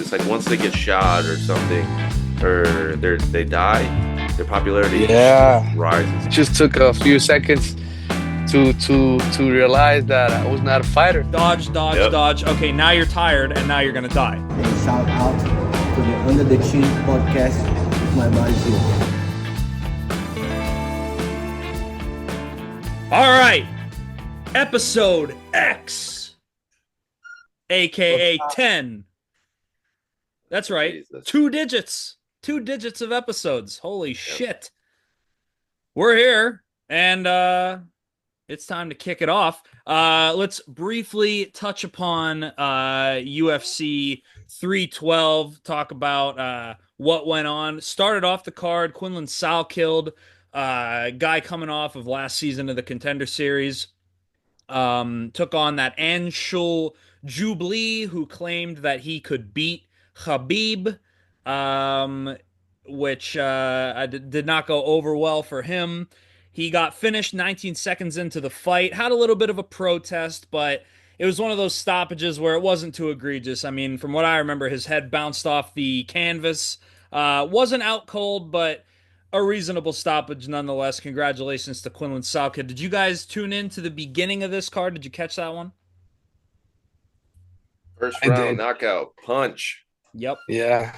It's like once they get shot or something, or they die, their popularity just Yeah, rises. just took a few seconds to realize that I was not a fighter. Dodge, dodge, Yep. dodge. Okay, now you're tired and now you're gonna die. And shout out to the Under the Chin podcast with my buddy here. All right, episode X, aka 10. That's right, Jesus. 2 digits. 2 digits of episodes. Holy shit. We're here, and it's time to kick it off. Let's briefly touch upon UFC 312, talk about what went on. Started off the card, Quinlan Sal killed guy coming off of last season of the Contender Series. Took on that Anshul Jubilee, who claimed that he could beat Khabib, um, which did not go over well for him. He got finished 19 seconds into the fight, had a little bit of a protest, but it was one of those stoppages where it wasn't too egregious. I mean, from what I remember, his head bounced off the canvas. Wasn't out cold, but a reasonable stoppage nonetheless. Congratulations to Quinlan Salka. Did you guys tune in to the beginning of this card? Did you catch that one? First I round did. knockout punch. Yep. Yeah,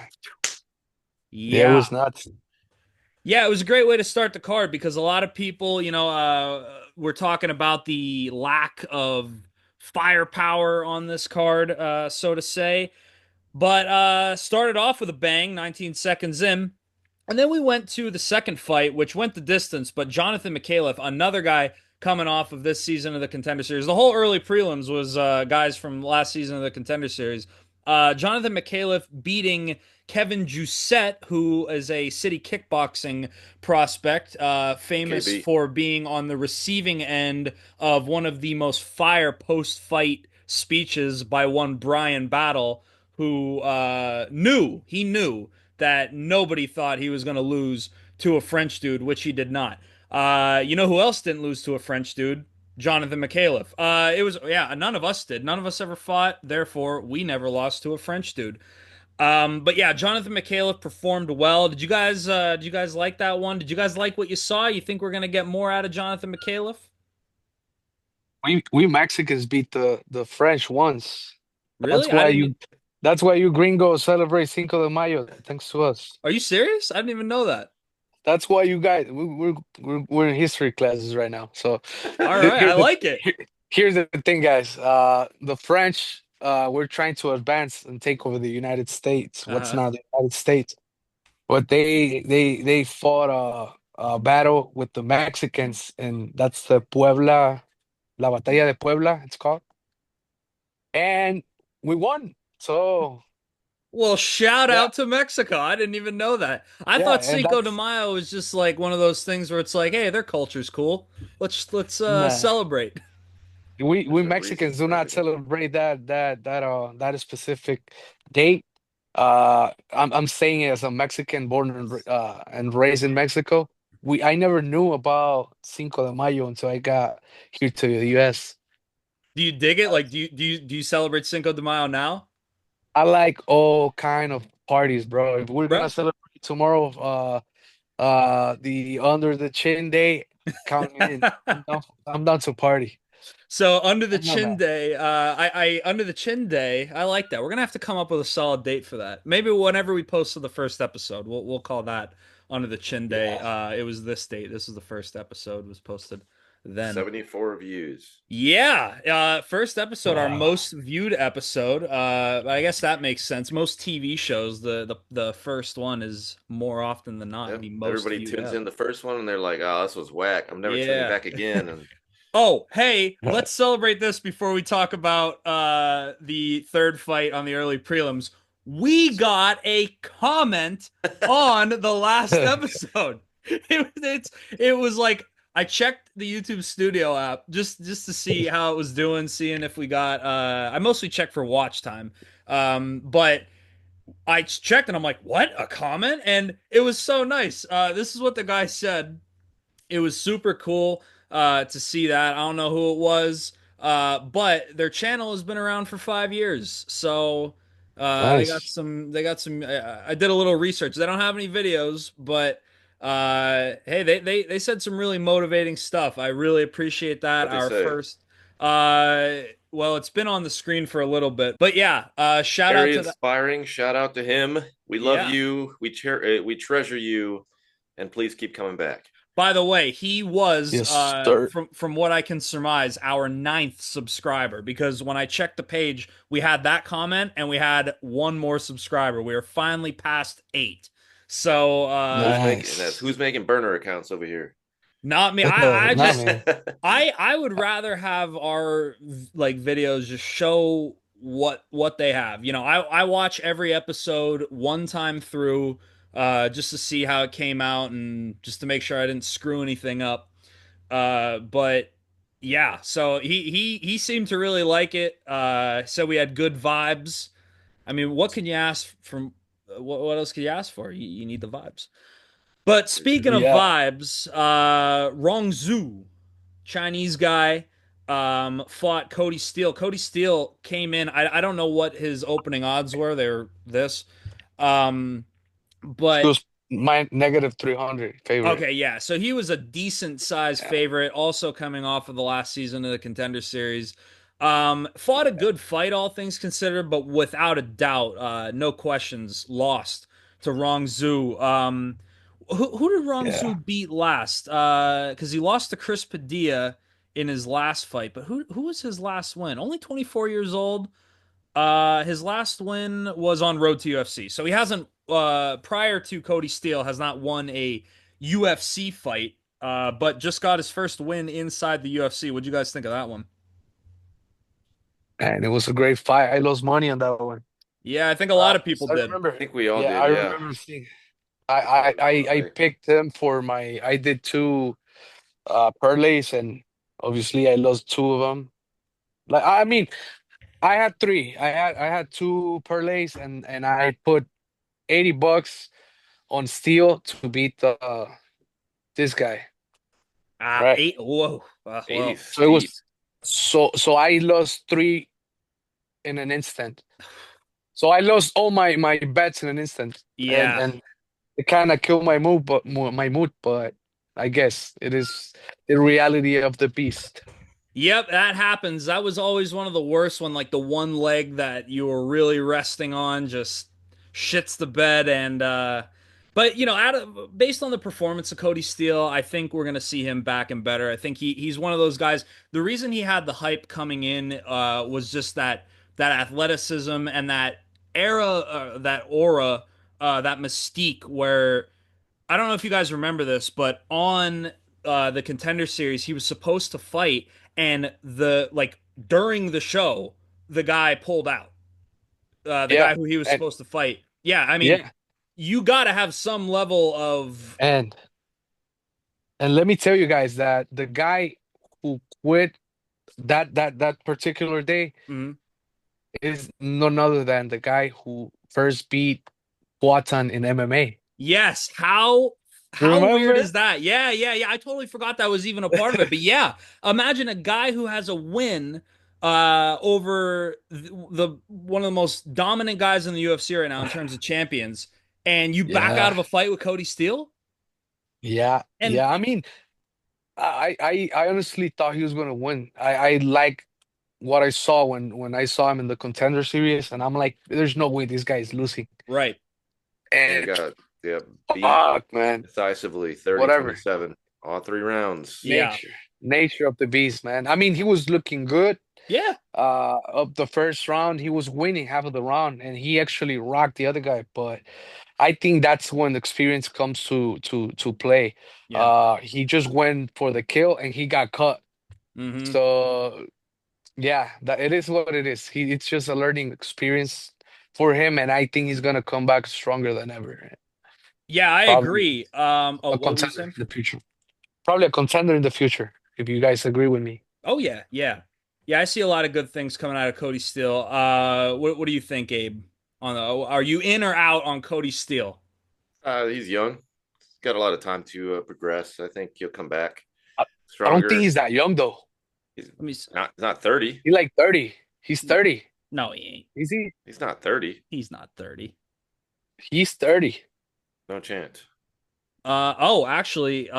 yeah, it Yeah. was nuts. Yeah, it was a great way to start the card because a lot of people, were talking about the lack of firepower on this card, so to say. But started off with a bang, 19 seconds in. And then we went to the second fight, which went the distance, but Jonathan McAuliffe, another guy coming off of this season of the Contender Series. The whole early prelims was guys from last season of the Contender Series. Jonathan McAuliffe beating Kevin Jousset, who is a city kickboxing prospect, famous KB. for being on the receiving end of one of the most fire post-fight speeches by one Brian Battle, who knew that nobody thought he was going to lose to a French dude, which he did not. You know who else didn't lose to a French dude? Jonathan McAuliffe. It was none of us did. None of us ever fought. Therefore, we never lost to a French dude. But yeah, Jonathan McAuliffe performed well. Did you guys like that one? Did you guys like what you saw? You think we're gonna get more out of Jonathan McAuliffe? We Mexicans beat the French once. That's Really? I why didn't. you that's why you gringos celebrate Cinco de Mayo, thanks to us. Are you serious? I didn't even know that. That's why you guys we're in history classes right now. So All right, I here's the like it. here, here's the thing, guys. The French we're trying to advance and take over the United States. What's Uh-huh. now the United States? But they fought a battle with the Mexicans, and that's the Puebla, La Batalla de Puebla, it's called. And we won. So Well, shout yeah, out to Mexico. I didn't even know that. I yeah, thought and Cinco de that's Mayo was just like one of those things where it's like, hey, their culture's cool. Let's nah. celebrate. We There's a reason Mexicans do for not everything. celebrate that specific date. I'm saying it as a Mexican born and raised in Mexico. I never knew about Cinco de Mayo until I got here to the US. Do you dig it? Like, do you celebrate Cinco de Mayo now, I like all kind of parties, bro. If we're gonna bro? celebrate tomorrow, the under the chin day, count me in. I'm down to party. So under the I'm not chin mad. day, I under the chin day, I like that. We're gonna have to come up with a solid date for that. Maybe whenever we post to the first episode, we'll call that under the chin day. Yeah. It was this date. This is the first episode was posted then. 74 views. Yeah, first episode, our Wow. most viewed episode. I guess that makes sense. Most TV shows, the first one is more often than not Yep. the most Everybody viewed tunes ep. in the first one and they're like, "Oh, this was whack. I'm never tuning Yeah. back again." And Oh, hey, let's celebrate this before we talk about the third fight on the early prelims. We got a comment on the last episode. It was like I checked the YouTube Studio app just to see how it was doing, seeing if we got I mostly check for watch time. But I checked and I'm like, "What? A comment?" And it was so nice. This is what the guy said. It was super cool to see that. I don't know who it was, but their channel has been around for 5 years. So They got Nice. some. They got some. I did a little research. They don't have any videos, but hey, they said some really motivating stuff. I really appreciate that. What they Our say? first. Well, it's been on the screen for a little bit, but yeah. Shout out Very to that. inspiring. Shout out to him. We love Yeah. you. We treasure you, and please keep coming back. By the way, he was, Yes, sir. from what I can surmise, our ninth subscriber because when I checked the page, we had that comment and we had one more subscriber. We were finally past eight. So Nice. Who's making burner accounts over here? not me. I Not just me. I would rather have our like videos just show what they have. You know, I watch every episode one time through just to see how it came out and just to make sure I didn't screw anything up. But yeah, so he seemed to really like it. So we had good vibes. I mean, what can you ask from what else can you ask for? You need the vibes. But speaking of Yeah. vibes, Rong Zhu, Chinese guy, fought Cody Steele. Cody Steele came in. I don't know what his opening odds were. They're this. Um, He but was my negative 300 favorite. Okay, yeah. So he was a decent size Yeah. favorite, also coming off of the last season of the Contender Series. Fought a good fight, all things considered, but without a doubt, no questions, lost to Rong Zhu. Who did Rong Yeah. Zhu beat last? Because he lost to Chris Padilla in his last fight, but who was his last win? Only 24 years old. His last win was on Road to UFC. So he hasn't prior to Cody Steele has not won a UFC fight, but just got his first win inside the UFC. What'd you guys think of that one? And it was a great fight. I lost money on that one. Yeah, I think a lot of people I did. I remember. think we all Yeah, did. I Yeah. remember seeing. I picked him for my. I did two parlays, and obviously I lost two of them. Like I mean, I had three. I had two parlays, and I put $80 on Steel to beat this guy, right? Eight. Whoa. 80 Well, So it steep. was so I lost three in an instant. So I lost all my bets in an instant, and yeah. and it kind of killed my mood. But I guess it is the reality of the beast. Yep, that happens. That was always one of the worst when like the one leg that you were really resting on just shits the bed and but you know, based on the performance of Cody Steele, I think we're gonna see him back and better. I think he's one of those guys. The reason he had the hype coming in was just that athleticism and that that aura, that mystique where I don't know if you guys remember this, but on the Contender Series, he was supposed to fight, and the like during the show, the guy pulled out. The Yeah, guy who he was and supposed to fight. Yeah, I mean, yeah, you got to have some level of. and and let me tell you guys that the guy who quit that particular day Mhm. is none other than the guy who first beat Boatan in MMA. Yes, how weird Remember? is that? Yeah, yeah, yeah. I totally forgot that was even a part of it. But yeah, imagine a guy who has a win over the one of the most dominant guys in the UFC right now in terms of champions, and you back out Yeah, of a fight with Cody Steele. yeah, And yeah. I mean, I honestly thought he was gonna win. I like what I saw when I saw him in the Contender Series, and I'm like, there's no way this guy is losing. right, And he And got yeah, beat fuck, man, decisively 30 whatever. 27, all three rounds. yeah, Nature of the beast, man. I mean, he was looking good. yeah, Of the first round, he was winning half of the round, and he actually rocked the other guy. But I think that's when the experience comes to play. yeah. He just went for the kill, and he got cut. Hmm. So yeah, that it is what it is. It's just a learning experience for him, and I think he's gonna come back stronger than ever. Yeah, I Probably agree. Oh, a what were you contender saying? in the future. Probably a contender in the future, if you guys agree with me. Oh yeah, yeah, yeah. I see a lot of good things coming out of Cody Steele. What do you think, Abe? Are you in or out on Cody Steele? He's young. He's got a lot of time to progress. I think he'll come back I, I don't think stronger. he's that young though. He's Let me. not 30. He's like 30. He's 30. No, he ain't. Is he? He's not 30. He's not 30. He's 30. No chance. Actually,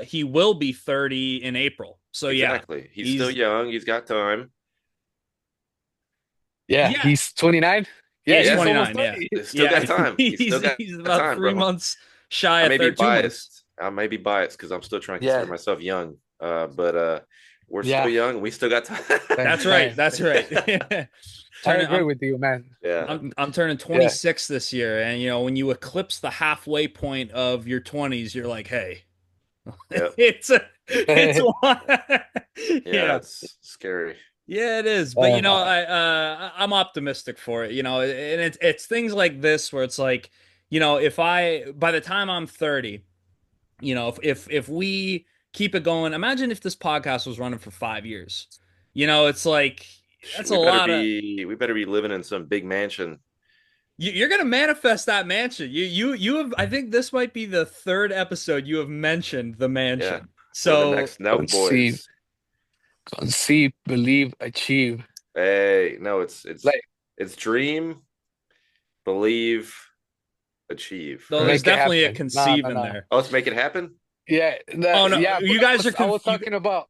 he will be 30 in April. So Exactly. He's still young. He's got time. Yeah, Yeah. he's 29. Yeah, Yeah, he's he's 29, almost yeah. 30. He's still got time. He's still got He's about time, 3 bro. months shy I of may be 32 months. biased. I may be biased because I'm still trying to Yeah. consider myself young. But we're Yeah. still young. We still got time. That's right. That's right. I agree with you, man. Yeah. I'm turning 26 this year, and you know, when you eclipse the halfway point of your 20s, you're like, hey, Yep. it's Yeah, it's scary. Yeah, it is. But you know, I'm optimistic for it, you know, and it's things like this where it's like, you know, if I by the time I'm 30, you know, if we keep it going, imagine if this podcast was running for 5 years. You know, it's like that's a lot of We better be living in some big mansion. you're gonna manifest that mansion. You have I think this might be the third episode you have mentioned the mansion. Yeah. We're the So next Nelk boys. Conceive, believe, achieve. Hey, no, it's Like, it's dream, believe, achieve. though Right? there's make it definitely a happen. conceive No. in there. Oh, let's make it happen. Yeah, Oh no, yeah. you But guys are I was talking about.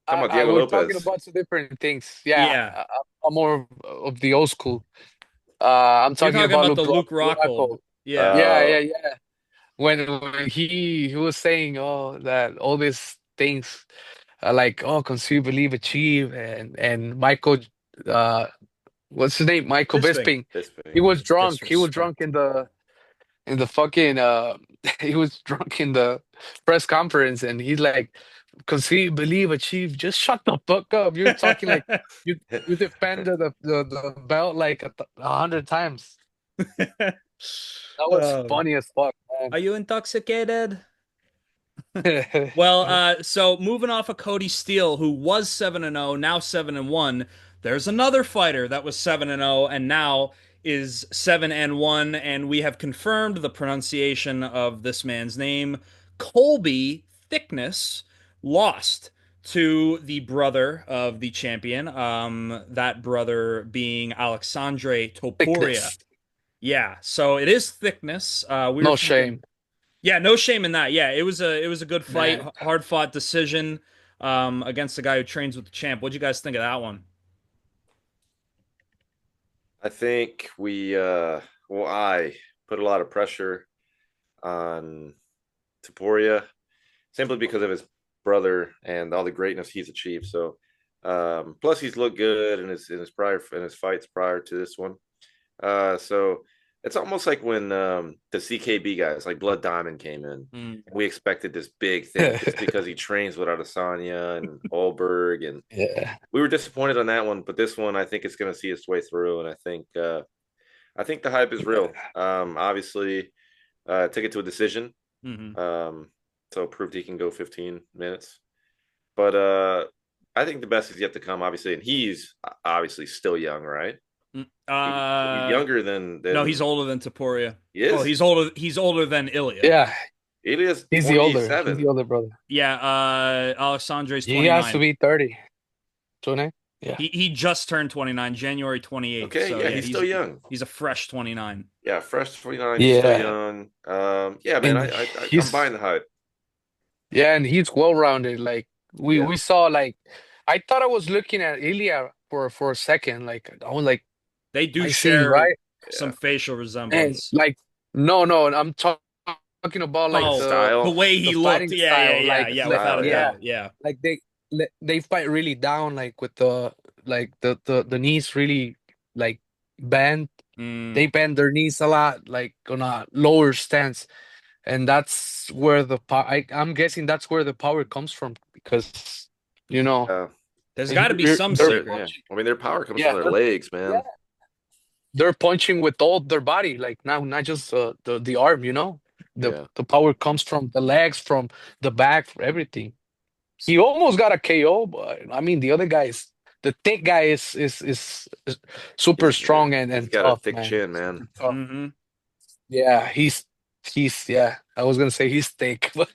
Come on, I Diego we're talking Lopez. about two different things. Yeah, Yeah. I'm more of the old school. I'm You're talking talking about about the Luke Rockhold. Rockhold. Yeah. Yeah. When he was saying, oh, that all these things like, oh, conceive, believe, achieve, and Michael, uh, what's his name? Michael Bisping. Bisping. This He thing. was drunk. He was Disrespect. drunk in the fucking he was drunk in the press conference, and he's like, conceive, believe, achieve. Just shut the fuck up. You're talking like you defended the belt like 100 times. That was funny as fuck, Are you intoxicated? man. Well, so moving off of Cody Steele, who was 7-0, now 7-1, there's another fighter that was 7-0 and now is 7-1, and we have confirmed the pronunciation of this man's name. Colby Thickness lost to the brother of the champion, that brother being Alexandre Topuria. Thickness. Yeah, so it is Thickness. We were No thinking, shame. yeah, no shame in that. Yeah, it was a good fight, Man. hard fought decision against the guy who trains with the champ. What'd you guys think of that one? I think I put a lot of pressure on Taporia simply because of his brother and all the greatness he's achieved. So, plus he's looked good in his fights prior to this one. So it's almost like when the CKB guys like Blood Diamond came in. We expected this big thing just because he trains with Adesanya and Olberg, and Yeah. we were disappointed on that one. But this one, I think it's going to see its way through, and I think the hype is real. Obviously, took it to a decision. So proved he can go 15 minutes. But I think the best is yet to come, obviously. And he's obviously still young, right? He's younger than No, he's older than Topuria. He is? Oh, he's older than Ilya. Yeah. Ilya's He's 27. the older brother. Yeah, Alexandre's 29. He has to be 30. 29? Yeah. He just turned 29, January 28th. Okay, so, yeah, he's still young. He's a fresh 29. Yeah, fresh 29. Yeah. He's still young. Yeah, man, And I'm buying the hype. Yeah, and he's well-rounded. Like Yeah. we saw, like I thought I was looking at Ilya for a second. Like I was like, They do I see, share right? some facial And resemblance. like, no, I'm talking about like Oh, style. the way he the looked. fighting Yeah, style, yeah, like, without a yeah, doubt. Yeah. like they fight really down, like with the like the knees really like bend. They bend their knees a lot, like on a lower stance, and that's where the I'm guessing that's where the power comes from because you know There's got to be they're- some they're secret. punching- I mean, their power comes Yeah, from their legs, man. yeah. They're punching with all their body, like not just the arm, you know. The power comes from the legs, from the back, from everything. He almost got a KO, but I mean the other guys, the thick guy is super strong and He's got tough, a thick man. chin, man. Super tough. Mm-hmm. Yeah, Yeah, I was gonna say he's thick, but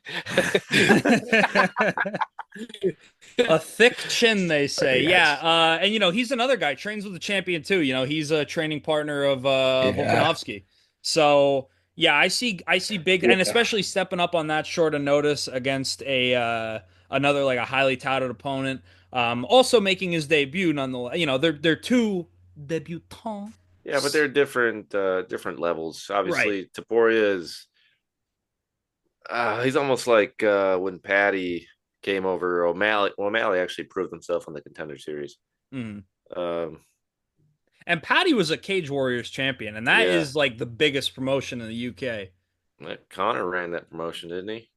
A thick chin, they say. Yeah, Yes. and he's another guy trains with the champion too. He's a training partner of yeah, Volkanovski. So yeah, I see big, and yeah, especially stepping up on that short of notice against a another like a highly touted opponent. Also making his debut nonetheless. They're two debutants. Yeah, but they're different levels. Right. Obviously, Taporia is he's almost like when Patty came over O'Malley. Well, O'Malley actually proved himself on the Contender Series. Mhm. Um, And Patty was a Cage Warriors champion, and that yeah, is like the biggest promotion in the UK. Connor ran that promotion, didn't he?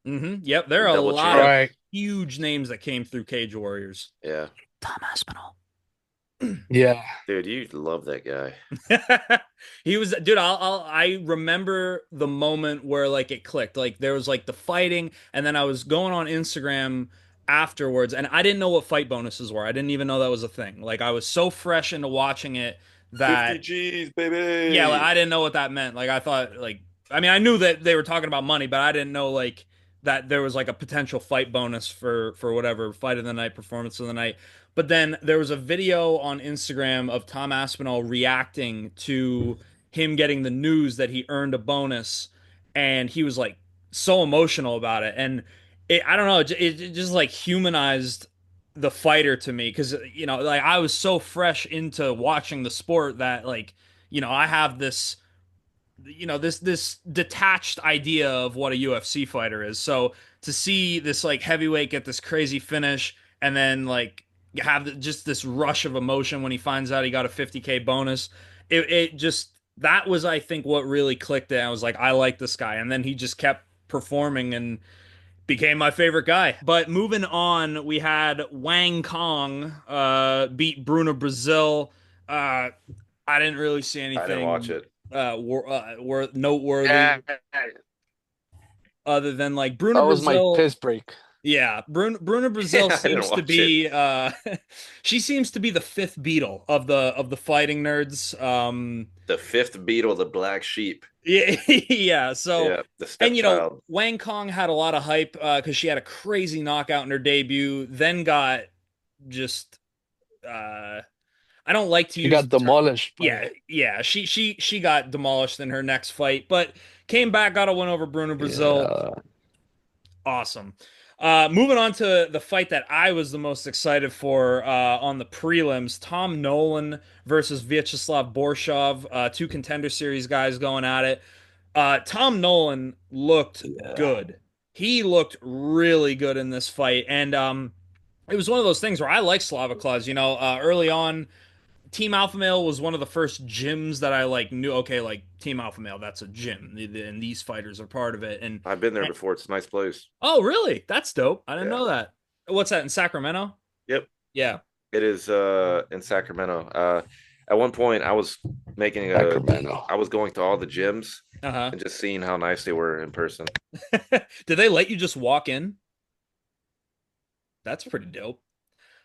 Yep, there are a Double lot champ. of right, huge names that came through Cage Warriors. Yeah, Tom Aspinall. yeah. dude, you love that guy. He was, dude. I remember the moment where like it clicked. Like there was like the fighting, and then I was going on Instagram afterwards, and I didn't know what fight bonuses were. I didn't even know that was a thing. Like I was so fresh into watching it 50 that G's, yeah, like baby. I didn't know what that meant. Like I thought like I mean I knew that they were talking about money, but I didn't know like that there was like a potential fight bonus for whatever fight of the night, performance of the night. But then there was a video on Instagram of Tom Aspinall reacting to him getting the news that he earned a bonus, and he was like so emotional about it. And I don't know, it just like humanized the fighter to me because like I was so fresh into watching the sport that like I have this this detached idea of what a UFC fighter is. So to see this like heavyweight get this crazy finish and then like have just this rush of emotion when he finds out he got a 50K bonus, it just that was I think what really clicked it. I was like, I like this guy, and then he just kept performing and became my favorite guy. But moving on, we had Wang Kong beat Bruno Brazil. Uh, I didn't really see I didn't watch anything it. noteworthy Yeah, other than like Bruno that was my Brazil. piss break. Yeah, Bruno Brazil Yeah, I didn't seems to watch it. be she seems to be the fifth Beatle of the fighting nerds. The fifth Beatle, the black sheep. Yeah, yeah. So, Yeah, the and stepchild. Wang Kong had a lot of hype because she had a crazy knockout in her debut, then got just I don't like to She use got the term. demolished Yeah, by yeah. She got demolished in her next fight, but came back, got a win over Bruno Brazil. yeah. Awesome. Moving on to the fight that I was the most excited for on the prelims, Tom Nolan versus Vyacheslav Borshov, two Contender Series guys going at it. Tom Nolan looked Yeah. good. He looked really good in this fight, and it was one of those things where I like Slava Claus. Early on, Team Alpha Male was one of the first gyms that I like knew. Okay, like Team Alpha Male, that's a gym, and these fighters are part of it. I've been there And before. It's a nice place. oh, really? That's dope. I didn't Yeah. know that. What's that in Sacramento? Yep. Yeah. It is in Sacramento. At one point Sacramento. I was going to all the gyms Uh-huh. and just seeing how nice they were in person. Did they let you just walk in? That's pretty dope.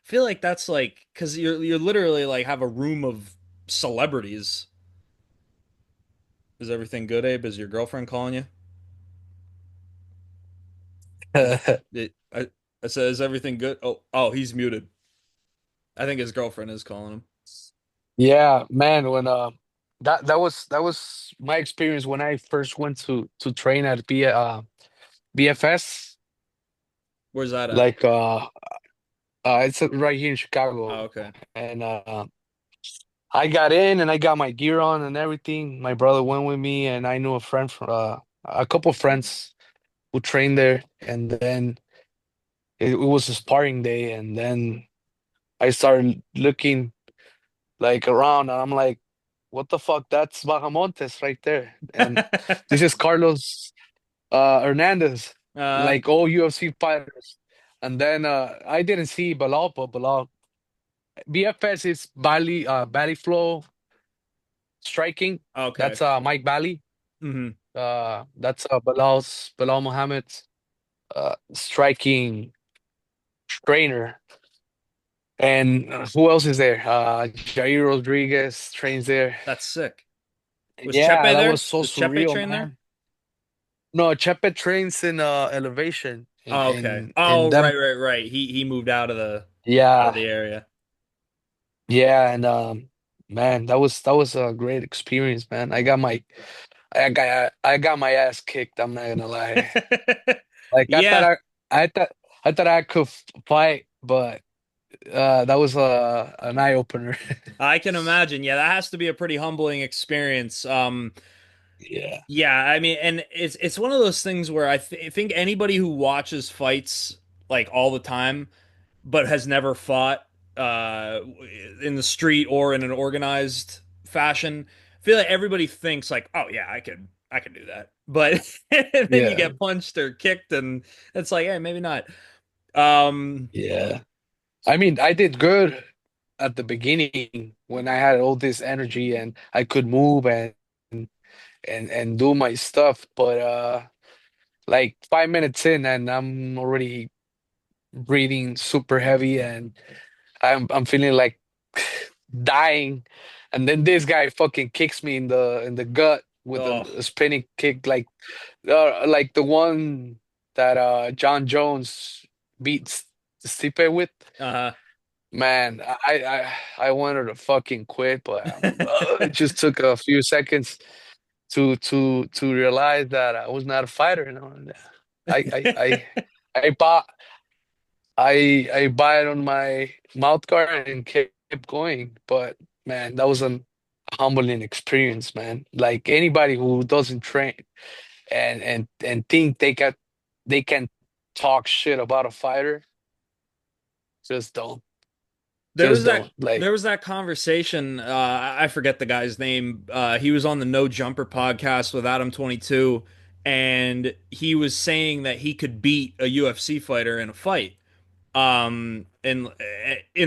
I feel like that's like because you're literally like have a room of celebrities. Is everything good, Abe? Is your girlfriend calling you? I said, is everything good? Oh, he's muted. I think his girlfriend is calling him. Yeah, man, when that was my experience when I first went to train at BFS. Where's that at? Like it's right here in Oh, Chicago. okay. And I got in and I got my gear on and everything. My brother went with me and I knew a friend from a couple friends who trained there, and then it was a sparring day, and then I started looking like around and I'm like, what the fuck? That's Bajamontes right there. And this is Carlos Hernandez, Uh, like all UFC fighters. And then I didn't see Bilal, but Bilal BFS is Bally Flow striking. okay. That's Mike Bally. Hmm. That's Bilal Muhammad's striking trainer. And who else is there? Jair Rodriguez trains there. That's sick. Was Yeah, Chepe that there? was so Does Chepe surreal, train there? man. No, Chepe trains in elevation Oh, okay. in Oh, them. right. He moved out of Yeah, the area. yeah, and man, that was a great experience, man. I got my ass kicked. I'm not gonna lie. Like Yeah, I thought I thought I could fight, but that was an eye opener. I can imagine. Yeah, that has to be a pretty humbling experience. Yeah, Yeah, I mean, and it's one of those things where I think anybody who watches fights like all the time but has never fought in the street or in an organized fashion, I feel like everybody thinks like, oh yeah, I could do that. But then you yeah, get punched or kicked and it's like, hey, maybe not. Um, yeah. I mean, I did good at the beginning when I had all this energy and I could move and do my stuff, but like 5 minutes in and I'm already breathing super heavy and I'm feeling like dying, and then this guy fucking kicks me in the gut with oh, a spinning kick like the one that John Jones beats Stipe with. uh, Man, I wanted to fucking quit, but it just took a few seconds to realize that I was not a fighter. I I I I bought I bought it on my mouth guard and kept going. But man, that was a humbling experience, man. Like anybody who doesn't train and think they can talk shit about a fighter, just don't. there Just was that don't. Like, there was that conversation. I forget the guy's name. He was on the No Jumper podcast with Adam 22, and he was saying that he could beat a UFC fighter in a fight. In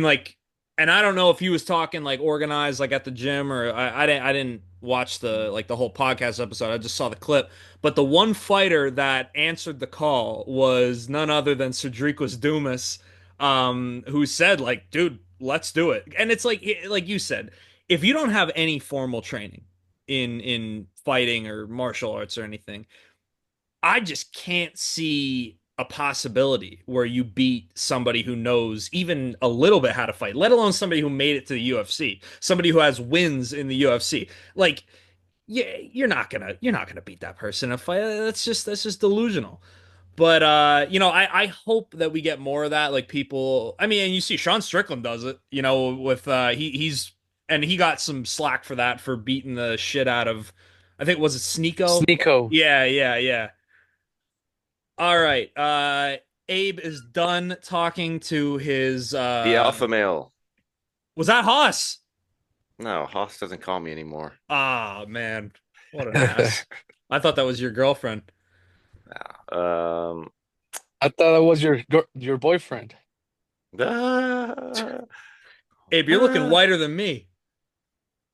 like, and I don't know if he was talking like organized like at the gym or I didn't watch the whole podcast episode. I just saw the clip. But the one fighter that answered the call was none other than Cedricus Dumas, who said like, dude, let's do it. And it's like you said, if you don't have any formal training in fighting or martial arts or anything, I just can't see a possibility where you beat somebody who knows even a little bit how to fight, let alone somebody who made it to the UFC, somebody who has wins in the UFC. Like, yeah, you're not gonna beat that person in a fight. That's just delusional. But I hope that we get more of that. Like people, I mean, and you see Sean Strickland does it, with he got some slack for that for beating the shit out of, I think was it Sneeko? Sneeko. Yeah. All right. Abe is done talking to his The alpha male. was that Haas? No, Haas doesn't call me anymore. Ah, man. What an ass. I thought that was your girlfriend. Um, I thought that was your boyfriend. ah, Abe, you're looking ah. whiter than me.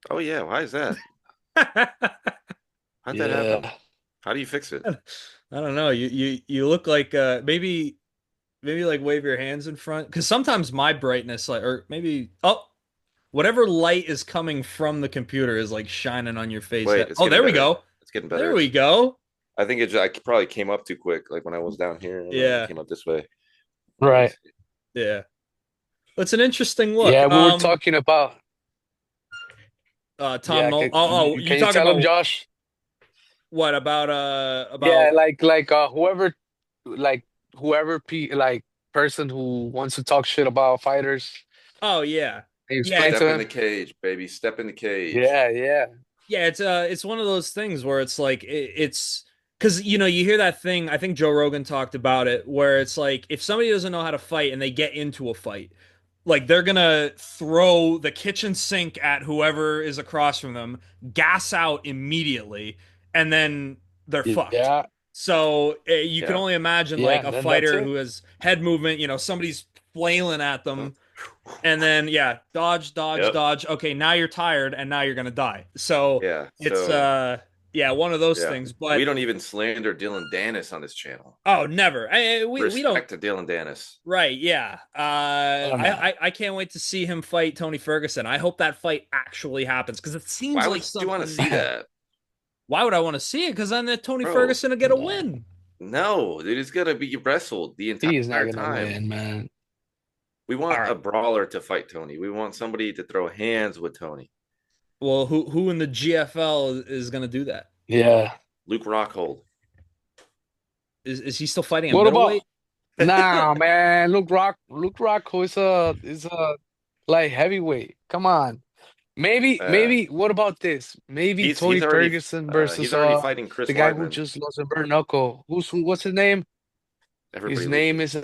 Oh yeah, why is that? I How'd that happen? Yeah. How do you fix it? don't know. You look like maybe like wave your hands in front because sometimes my brightness like or maybe whatever light is coming from the computer is like shining on your face. Wait, it's Oh, getting there we better. go. It's getting There better. we go. I think I probably came up too quick, like when I was down here, and then I Yeah. came up this way. Let me Right. see. Yeah. It's an interesting look. Yeah, we were talking about. Tom Yeah, Noel. Oh, you can you talking tell him, about Josh? what about Yeah, like like whoever person who wants to talk shit about fighters. oh yeah. Can you Yeah, explain it's Step to in the him? cage, baby. Step in the cage. Yeah. yeah, it's one of those things where it's like it's because you hear that thing, I think Joe Rogan talked about it, where it's like if somebody doesn't know how to fight and they get into a fight, like they're gonna throw the kitchen sink at whoever is across from them, gas out immediately, and then they're fucked. Yeah, So you can Yeah. only imagine like yeah. a Then that's fighter it. who has head movement, somebody's flailing at Huh? them, and then yeah, dodge, dodge, Yep. dodge. Okay, now you're tired, and now you're gonna die. So Yeah. it's So yeah, one of those yeah, things. we But don't even slander Dylan Dennis on this channel. oh, never. We don't. Respect to Dylan Dennis. Right, yeah. Oh no. I can't wait to see him fight Tony Ferguson. I hope that fight actually happens because it seems Why like would you want to something. see that? Why would I want to see it? Because then Tony Bro, Ferguson will get a No, win. no, dude, he's gonna be wrestled the he is not entire gonna time. win, man. We All want a right. brawler to fight Tony. We want somebody to throw hands with Tony. Well, who in the GFL is going to do that? Yeah. Luke Rockhold. Is he still fighting a What about middleweight? nah, man? Luke Rock, who is a like heavyweight. Come on. uh, Maybe. What about this? Maybe he's Tony he's already Ferguson versus fighting the Chris guy who Weidman. just lost a bare knuckle. What's his name? Everybody His name loses. is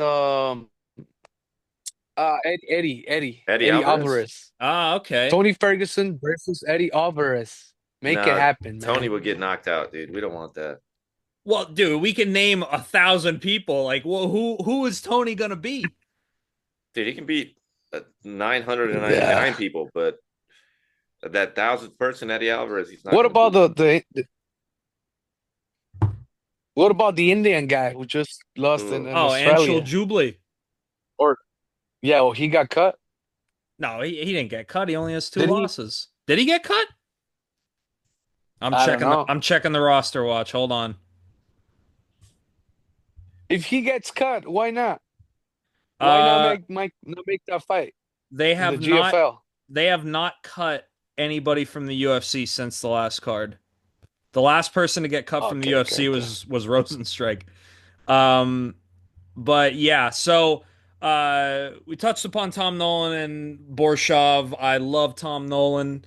Eddie Eddie Alvarez? Alvarez. Ah, okay. Tony Ferguson versus Eddie Alvarez. Make it No, happen, Tony man. would get knocked out, dude. We don't want that. Well, dude, we can name 1,000 people. Like, well, who is Tony gonna beat? Dude, he can beat Yeah. 999 people, but that thousandth person, Eddie Alvarez, he's not What going to about beat. what about the Indian guy who just lost Ooh. in Oh, Anshul Australia? Jubilee. Or yeah, well, he got cut. No, he didn't get cut. He only has two Did he? losses. Did he get cut? I don't know. I'm checking the roster watch. Hold on. If he gets cut, why not? Why not Uh, not make that fight they in the have not GFL? they have not cut anybody from the UFC since the last card. The last person to get cut from the Okay, okay, UFC okay. was Rosenstrike. Um, But yeah, so we touched upon Tom Nolan and Borshov. I love Tom Nolan.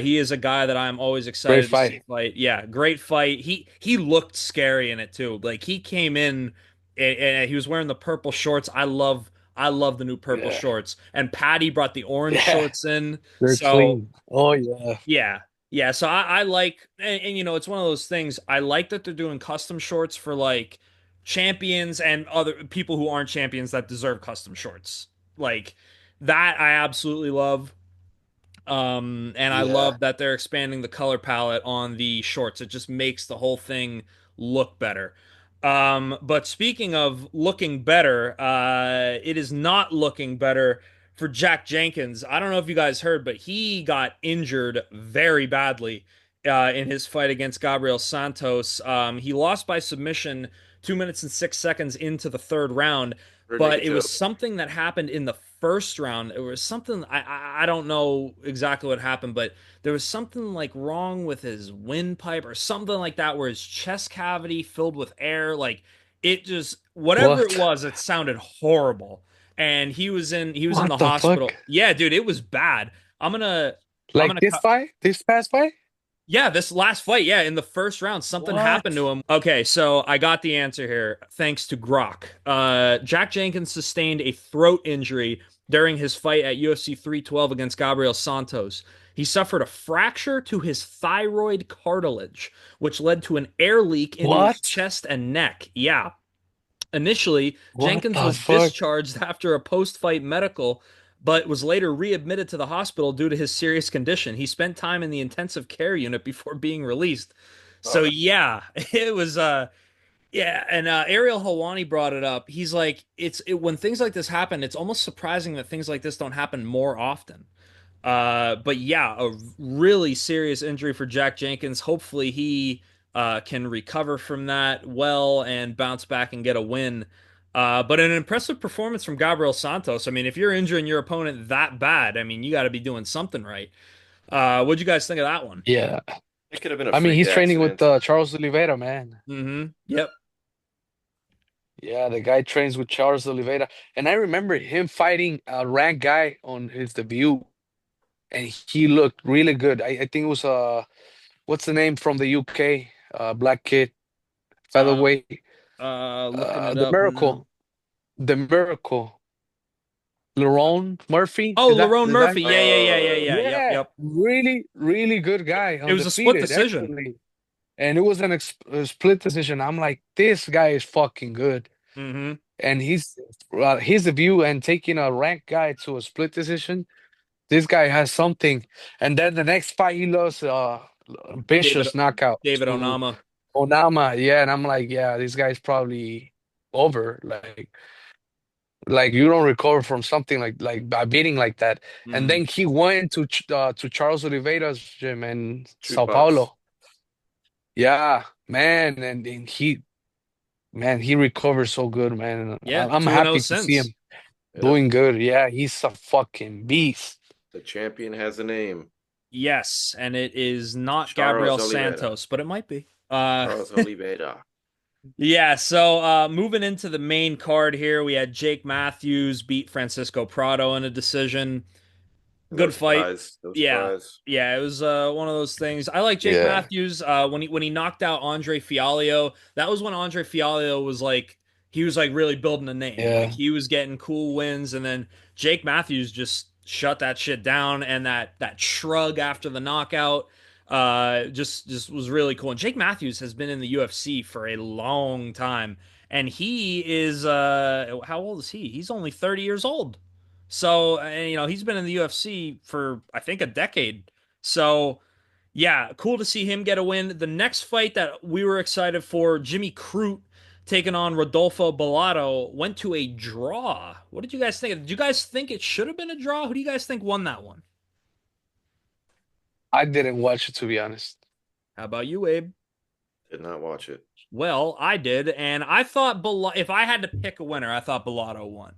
He is a guy that I'm always Great excited to see fight. fight. Yeah, great fight. He looked scary in it too. Like he came in and he was wearing the purple shorts. I love the new purple Yeah, shorts. And Patty brought the orange yeah. shorts in. They're So clean. Oh yeah. yeah. Yeah. So I like, and, you know, it's one of those things. I like that they're doing custom shorts for like champions and other people who aren't champions that deserve custom shorts. Like that, I absolutely love. And I Yeah. love that they're expanding the color palette on the shorts. It just makes the whole thing look better. But speaking of looking better, it is not looking better for Jack Jenkins. I don't know if you guys heard, but he got injured very badly in his fight against Gabriel Santos. He lost by submission 2 minutes and 6 seconds into the third round, Rear but naked it was choke. something that happened in the first round. It was something I don't know exactly what happened, but there was something like wrong with his windpipe or something like that, where his chest cavity filled with air. Like it just whatever it What? was, it sounded horrible. And he was in What the the fuck? hospital. Yeah, dude, it was bad. I'm gonna I'm Like gonna this cut. fight? This past fight? Yeah, this last fight, yeah, in the first round, something happened What? to him. Okay, so I got the answer here, thanks to Grok. Jack Jenkins sustained a throat injury during his fight at UFC 312 against Gabriel Santos. He suffered a fracture to his thyroid cartilage, which led to an air leak into his What? chest and neck. Yeah. Initially, What Jenkins the was fuck? discharged after a post-fight medical, but was later readmitted to the hospital due to his serious condition. He spent time in the intensive care unit before being released. So Uh, yeah, it was yeah, and Ariel Helwani brought it up. He's like, when things like this happen, it's almost surprising that things like this don't happen more often. But yeah, a really serious injury for Jack Jenkins. Hopefully he can recover from that well and bounce back and get a win. But an impressive performance from Gabriel Santos. I mean, if you're injuring your opponent that bad, I mean, you got to be doing something right. What'd you guys think of that one? yeah. It could have been a I mean, freak he's training with accident. Charles Oliveira, man. Yep. Yeah, the guy trains with Charles Oliveira. And I remember him fighting a ranked guy on his debut, and he looked really good. I think it was what's the name from the UK? Black kid, Uh, featherweight. Looking it The up now. Miracle. The Miracle. Lerone Murphy? Oh, Is that Lerone is that? Murphy. Yeah. Yep, Yeah, yep. really, really good guy, It was a split undefeated decision. actually. And it was a split decision. I'm like, this guy is fucking good. hmm And his debut and taking a ranked guy to a split decision. This guy has something. And then the next fight, he lost David vicious knockout David to Onama. Onama. Yeah, and I'm like, yeah, this guy's probably over. Like you don't recover from something like by beating like that. And hmm then he went to Charles Oliveira's gym in Truth Sao box. Paulo. Yeah, man, and he recovers so good, man. And Yeah, I'm 2-0 happy to see since. him Yep. doing good. Yeah, he's a fucking beast. The champion has a name. Yes, and it is not Gabriel Charles Oliveira. Santos, but it might be. Charles Oliveira. Yeah, so moving into the main card here, we had Jake Matthews beat Francisco Prado in a decision. No Good fight. surprise. No Yeah. surprise. Yeah, it was one of those things. I like Jake Yeah, Matthews when he knocked out Andre Fialho. That was when Andre Fialho was like he was like really building a name. Like yeah. he was getting cool wins and then Jake Matthews just shut that shit down and that shrug after the knockout just was really cool. And Jake Matthews has been in the UFC for a long time and he is how old is he? He's only 30 years old. So, and, he's been in the UFC for, I think, a decade. So, yeah, cool to see him get a win. The next fight that we were excited for, Jimmy Crute taking on Rodolfo Bellato, went to a draw. What did you guys think? Did you guys think it should have been a draw? Who do you guys think won that one? I didn't watch it, to be honest. How about you, Abe? Did not watch it. Well, I did, and I thought if I had to pick a winner, I thought Bellato won.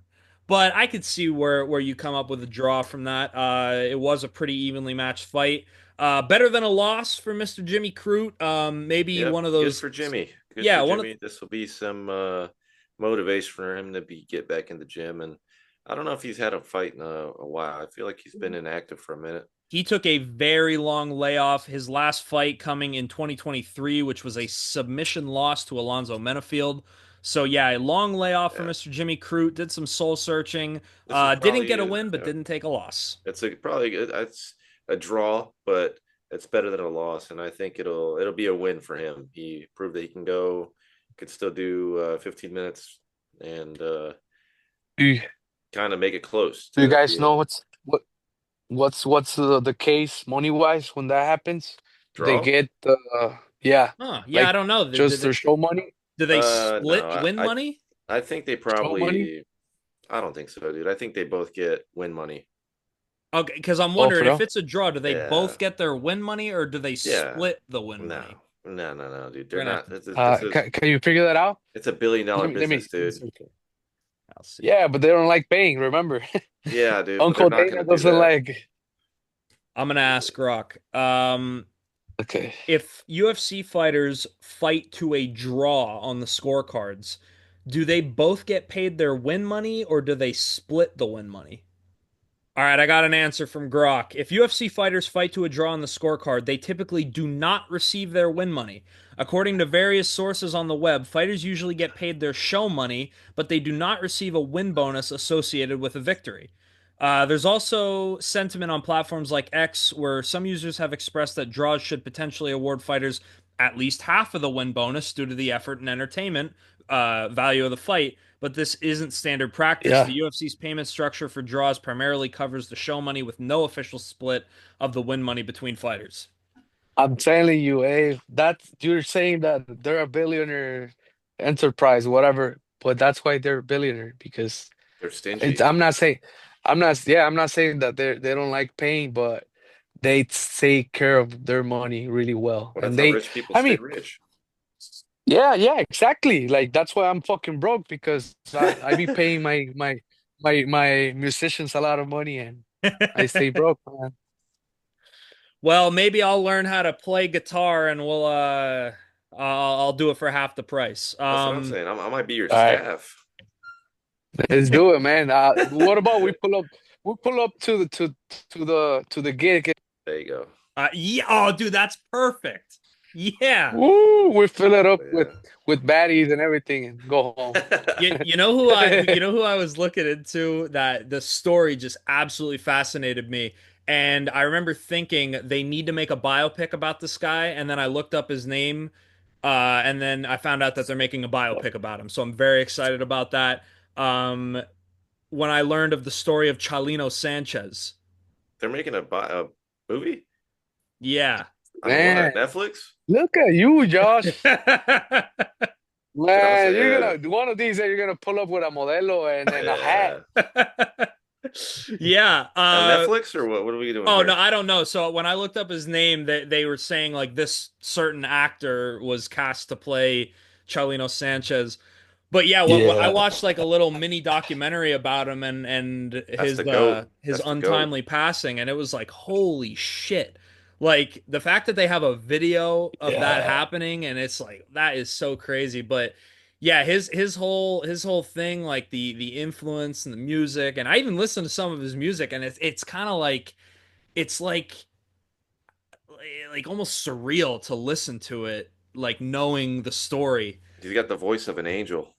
But I could see where you come up with a draw from that. It was a pretty evenly matched fight. Better than a loss for Mr. Jimmy Crute. Maybe Yep. one of Good those. for Jimmy. Good Yeah, for one of. Jimmy. This will be some motivation for him to get back in the gym. And I don't know if he's had a fight in a while. I feel like he's been inactive for a minute. He took a very long layoff. His last fight coming in 2023, which was a submission loss to Alonzo Menafield. So yeah, a long layoff for Yeah. Mr. Jimmy Crute. Did some soul searching. This is Didn't get probably a win, but didn't take a loss. it's a draw, but it's better than a loss, and I think it'll be a win for him. He proved that he can go, could still do 15 minutes, and Do you, kind of make it close do you to guys know being what's the case money wise when that happens? Do they draw. get yeah, Huh? Yeah, I like don't know. Did, just did, their show money? did they No, split win money? I think they Show money? probably. I don't think so, dude. I think they both get win money. Okay, because I'm Oh, for wondering if real? it's a draw, do they Yeah, both get their win money or do they yeah. split the win No, money? no, dude. We're They're gonna have not. to. This is Can you figure that out? it's a billion-dollar Let me business, dude. I'll see. Yeah, but they don't like paying, remember? Yeah, dude. But they're Uncle not Dana gonna do doesn't that. like. I'm gonna ask Rock. Okay. If UFC fighters fight to a draw on the scorecards, do they both get paid their win money or do they split the win money? All right, I got an answer from Grok. If UFC fighters fight to a draw on the scorecard, they typically do not receive their win money. According to various sources on the web, fighters usually get paid their show money, but they do not receive a win bonus associated with a victory. There's also sentiment on platforms like X where some users have expressed that draws should potentially award fighters at least half of the win bonus due to the effort and entertainment value of the fight. But this isn't standard practice. The Yeah. UFC's payment structure for draws primarily covers the show money with no official split of the win money between fighters. I'm telling you, that's you're saying that they're a billionaire enterprise, whatever, but that's why they're a billionaire because They're it's stingy. I'm not saying that they don't like paying, but they take care of their money really well. Well, that's And how they rich people I stay mean, rich. yeah, exactly. Like that's why I'm fucking broke because I be paying my musicians a lot of money and I stay broke, man. Well, maybe I'll learn how to play guitar and I'll do it for half the price. That's what I'm saying. I might be your All right. staff. Let's do it, man. What about we pull up to the gig. There you go. Yeah, oh dude, that's perfect. Yeah. Woo, we fill it up Yeah. with baddies and everything and go home. You know who I was looking into that the story just absolutely fascinated me. And I remember thinking they need to make a biopic about this guy, and then I looked up his name, and then I found out that they're making a biopic about him. So I'm very excited about that. Um, when I learned of the story of Chalino Sanchez. They're making a movie Yeah. on what? Man, Netflix? look at you, Josh. But I was Man, you're yeah, gonna one of these days you're gonna pull up with a modelo and a hat. yeah. Yeah. On Netflix or what? What are we doing Oh no, here? I don't know. So when I looked up his name, they were saying like this certain actor was cast to play Charlino Sanchez. But yeah, what I Yeah. watched like a little mini documentary about him and That's the goat. his That's the goat. untimely passing, and it was like holy shit. Like the fact that they have a video of that Yeah. happening, and it's like that is so crazy. But yeah, his whole thing, like the influence and the music, and I even listened to some of his music, and it's kind of like it's like almost surreal to listen to it, like knowing the story. He's got the voice of an angel.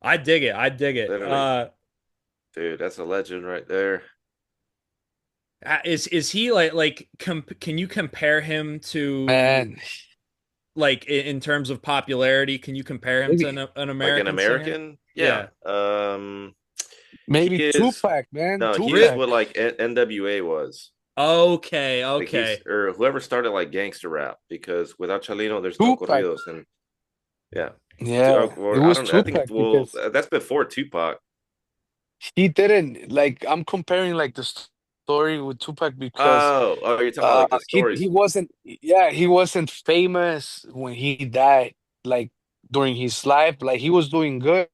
I dig it. I dig it. Literally. Dude, that's a legend right there. Is he can you compare him to Man, like in terms of popularity? Can you compare him to maybe an Like an American singer? American? Yeah. Yeah. He maybe is Tupac, man. no, he is Re- Tupac. what like NWA was. okay. Like he's Okay. or whoever started like gangster rap because without Chalino there's no Tupac. corridos and yeah. Yeah. It I was don't know. I think Tupac well because that's before Tupac. he didn't like I'm comparing like the story with Tupac because Oh, you're talking about like the he stories. wasn't, yeah, he wasn't famous when he died, like during his life. Like he was doing good,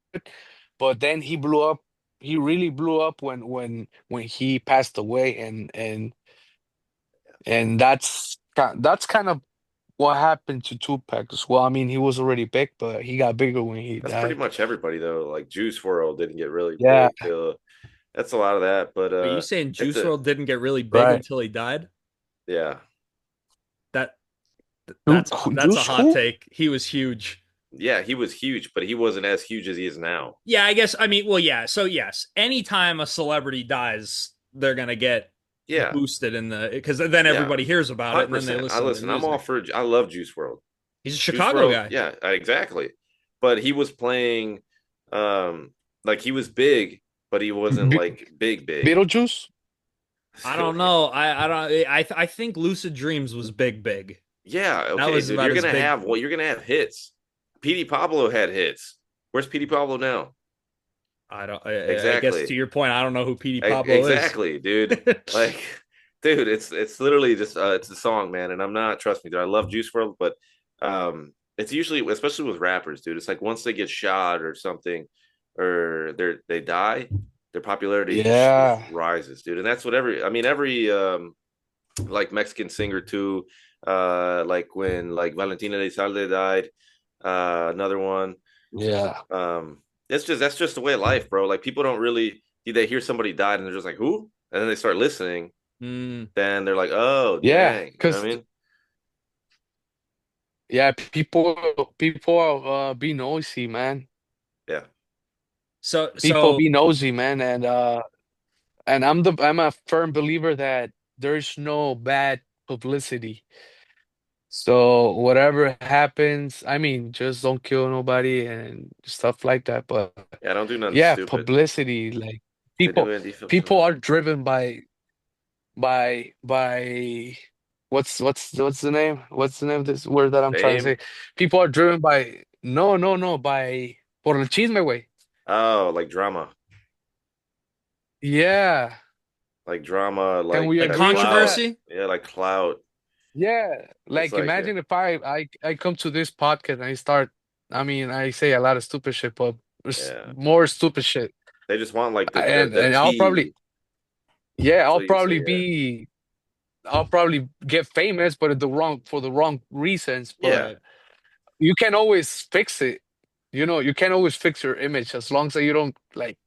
but then he blew up. He really blew up when he passed away, and that's kind of what happened to Tupac as well. I mean, he was already big, but he got bigger when he That's pretty died. much everybody though. Like Juice WRLD didn't get really Yeah, big till that's a lot of that. But But you saying it's Juice a World didn't get really big right. until he died? yeah. That Who, that's a Juice hot who? take. He was huge. Yeah, he was huge, but he wasn't as huge as he is now. Yeah, I guess I mean, well, yeah. So yes, anytime a celebrity dies, they're gonna get Yeah. boosted in the because then Yeah. everybody hears about it and then they 100%. I listen to their listen. I'm all music. for I love Juice WRLD. He's a Juice Chicago WRLD, guy. yeah, exactly. But he was playing like he was big, but he wasn't Be- like big big. Beetlejuice? I So don't know. I don't. I think Lucid Dreams was big, big. yeah, That okay, was dude. about as big. You're gonna have hits. Petey Pablo had hits. Where's Petey Pablo now? I don't. I guess to Exactly. your point, I don't know who Petey Pablo is. Exactly, dude. Like, dude, it's literally just it's a song, man. And I'm not trust me, dude. I love Juice WRLD, but it's usually especially with rappers, dude. It's like once they get shot or something, or they die, their popularity just Yeah, rises, dude. And that's what every like Mexican singer too. Like when like Valentina Elizalde died, another one. yeah. It's just that's just the way of life, bro. Like people don't really they hear somebody died and they're just like, who? And then they start listening, Mm. then they're like, oh Yeah, dang. You know because what I mean? yeah, people be nosy, man. Yeah. People So be nosy, man, and I'm a firm believer that there's no bad publicity. So whatever happens, I mean, just don't kill nobody and stuff like that. But Yeah, don't do nothing yeah, stupid. publicity, like They do people Andy Phillips. people are driven by what's the name? What's the name of this word that I'm trying to Fame. say? People are driven by no by por el chisme, way. Oh, like drama. Yeah. Like drama, Can we like that agree on clout. that? controversy. Yeah, like clout. Yeah. It's Like like yeah. imagine if I come to this podcast and I start, I mean, I say a lot of stupid shit, but there's Yeah. more stupid shit. They just want like the And I'll probably, tea. yeah, So you can say, yeah. I'll probably get famous, but for the wrong reasons. Yeah. But you can always fix it. You can always fix your image as long as you don't like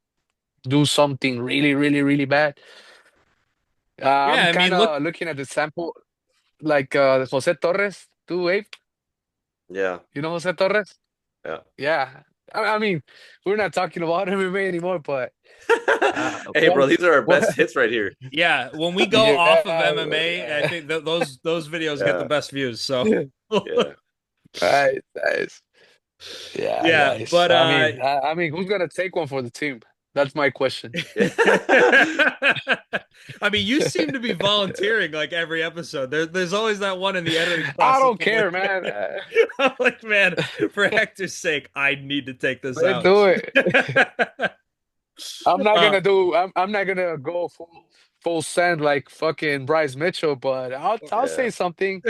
do something really, really, really bad. Yeah, I'm I kind mean, look. of looking at the sample, like Jose Torres, too, Abe. Yeah. You know Jose Torres? Yeah. Yeah. I mean, we're not talking about MMA anymore, but Hey, bro, one, these are our one, best hits right here. Yeah, when we go off of MMA, I yeah, think those videos get the Yeah. best views. So Yeah. nice, nice. Yeah, yeah, nice. but I mean, who's gonna take one for the team? That's my question. Yeah. I mean, you seem to be volunteering like every episode. There's always that one in the editing I process. don't care, man. I'm like, man, for Hector's sake, I need to take this Let's out. do it. I'm not Uh, gonna do. I'm not gonna go full send like fucking Bryce Mitchell, but I'll Yeah. say something.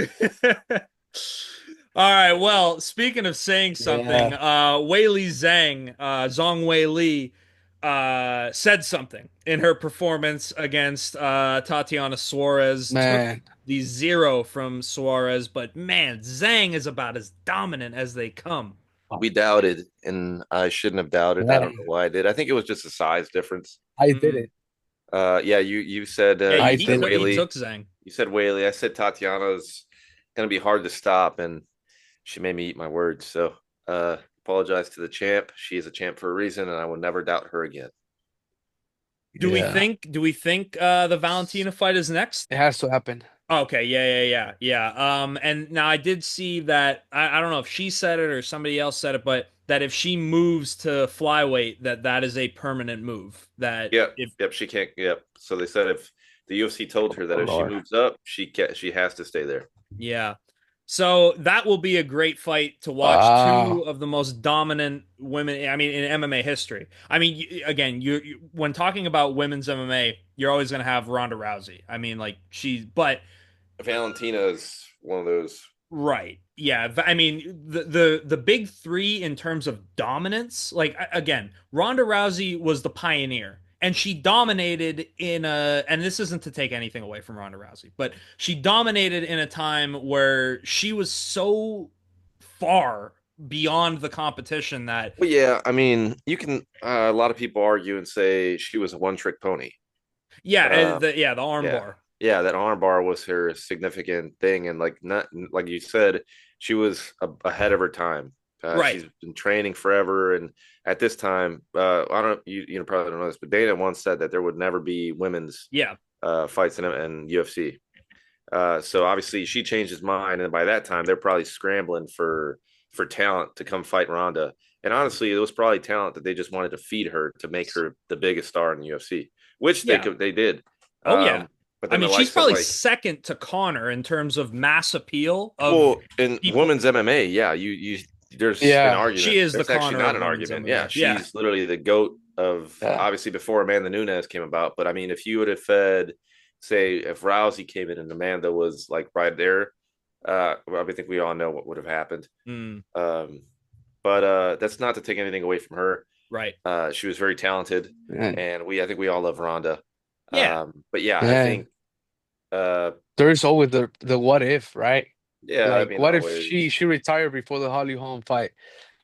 All right. Well, speaking of saying something, Yeah, Weili Zhang, Zhong Weili, said something in her performance against Tatiana Suarez. Took man, the 0 from Suarez, but man, Zhang is about as dominant as they come. We doubted, and I shouldn't have doubted. I don't know man, why I did. I think it was just a size difference. I did Mhm. it. Yeah, you said Yeah, I he did took it. he Whaley. took Zhang. You said Whaley. I said Tatiana's gonna be hard to stop, and she made me eat my words. So apologize to the champ. She is a champ for a reason, and I will never doubt her again. Yeah, Do we think the Valentina fight is next? it has to happen. Okay, yeah. And now I did see that I don't know if she said it or somebody else said it, but that if she moves to flyweight, that is a permanent move. That Yep, if yep. She can't. Yep. So they said if the UFC told her that Oh if she Lord. moves up, she has to stay there. Yeah. So that will be a great fight to watch. Two Wow, of the most dominant women, I mean, in MMA history. I mean, again, when talking about women's MMA, you're always going to have Ronda Rousey. I mean, like but Valentina is one of those. right. Yeah. I mean, the big three in terms of dominance, like again, Ronda Rousey was the pioneer. And she dominated and this isn't to take anything away from Ronda Rousey, but she dominated in a time where she was so far beyond the competition that, Well, yeah. I mean, you can. A lot of people argue and say she was a one-trick pony. yeah, Uh, the Yeah. armbar. Yeah, that armbar was her significant thing. And like not like you said, she was ahead of her time. Right. She's been training forever. And at this time, I don't you probably don't know this, but Dana once said that there would never be women's Yeah. fights in UFC. So obviously she changed his mind, and by that time they're probably scrambling for talent to come fight Ronda. And honestly, it was probably talent that they just wanted to feed her to make her the biggest star in the UFC, which Yeah. they did. Oh yeah. But I then the mean, she's likes of probably like, second to Connor in terms of mass appeal of well, in people. women's MMA, yeah, you there's an yeah, She argument. is the There's actually Connor not of an women's argument. Yeah, MMA. Yeah. she's literally the goat of yeah, obviously before Amanda Nunes came about. But I mean, if you would have fed, say, if Rousey came in and Amanda was like right there, I think we all know what would have happened. Mm, Um, but that's not to take anything away from her. right. She was very talented, yeah, and I think we all love Ronda. Yeah. But yeah, I yeah. think uh, There's always the what if, right? yeah, I Like, mean, what if she always. retired before the Holly Holm fight?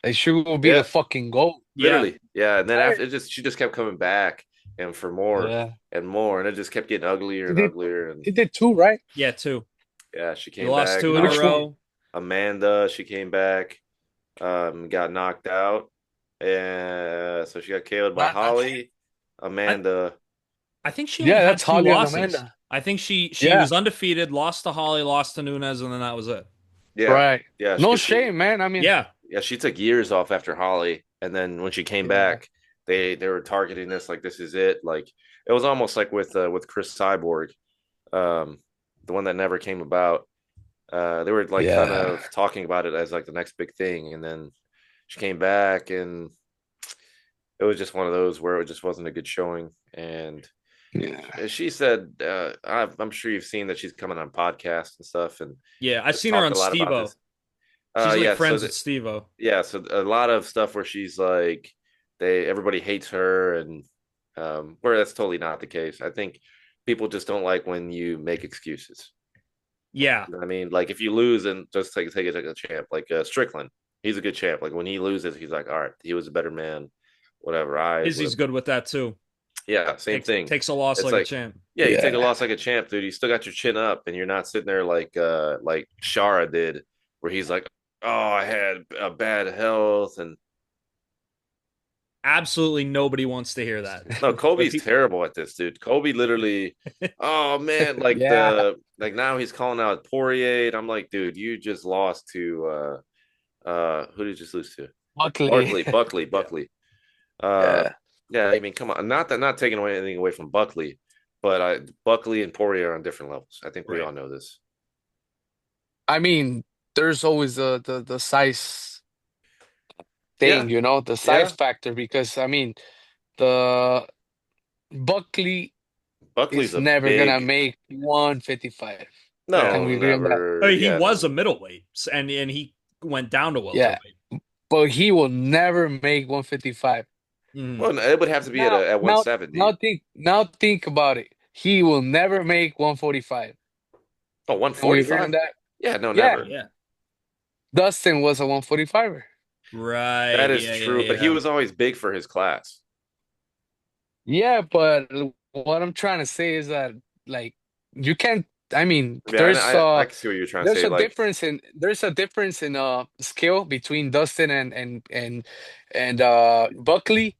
Like, she will be the Yeah, fucking goat. Yeah. literally. Yeah, and then Right. after she just kept coming back and for more Yeah, and more, and it just kept getting uglier he and did. uglier. And He did two, right? Yeah, two. yeah, she You came lost back. two in a Which one? row. Amanda, she came back, got knocked out, and so she got KO'd by Not. Holly. I Amanda, I think she only Yeah, had that's two Holly and losses. Amanda. I think she Yeah, was undefeated, lost to Holly, lost to Nunes, and then that was it. yeah, right. yeah, No because shame, man. I mean, Yeah. yeah, she took years off after Holly, and then when she came yeah, back, they were targeting this like this is it. Like it was almost like with Chris Cyborg, um, the one that never came about. They were like kind yeah, of talking about it as like the next big thing, and then she came back, and it was just one of those where it just wasn't a good showing. And yeah. she said, I'm sure you've seen that she's coming on podcasts and stuff, and Yeah. I've has seen her talked on a lot about Steve-O. this. She's like Yeah, friends with Steve-O. yeah, so a lot of stuff where she's like, everybody hates her, and where that's totally not the case. I think people just don't like when you make excuses. Yeah. You know what I mean? Like if you lose and just take it like a champ, like Strickland, he's a good champ. Like when he loses, he's like, all right, he was a better man, whatever. I would Izzy's have, good with that too. yeah, same thing. Takes a loss It's like a like, champ. yeah, you take a Yeah. loss like a champ, dude. You still got your chin up, and you're not sitting there like Shara did, where he's like, oh, I had a bad health, and Absolutely nobody wants to hear that. no, But Kobe's terrible at this, dude. Kobe literally, oh man, like Yeah. now he's calling out Poirier, and I'm like, dude, you just lost to who did you just lose to? Luckily. yeah. Buckley. Uh Yeah. yeah, I mean, come on. Not taking away anything away from Buckley, but Buckley and Poirier are on different levels. I think we Right. all know this. I mean, there's always the size Yeah, thing, the size yeah. factor, because I mean, the Buckley Buckley's is a never gonna big make 155. Yeah. Can no, we agree on that? I never. mean, he Yeah, was no. a middleweight, and he went down to Yeah, welterweight. but he will never make 155. Mhm. Well, it would have to be Now, at now, 170. now think about it. He will never make 145. Oh, Can we agree on 145? that? Yeah, no, Yeah, never. Yeah. Dustin was a 145er. Right. That is Yeah. Yeah. true, but he Yeah. was always big for his class. Yeah, but what I'm trying to say is that like you can't. I mean, I mean, I can see what you're trying to say. Like, there's a difference in skill between Dustin and Buckley,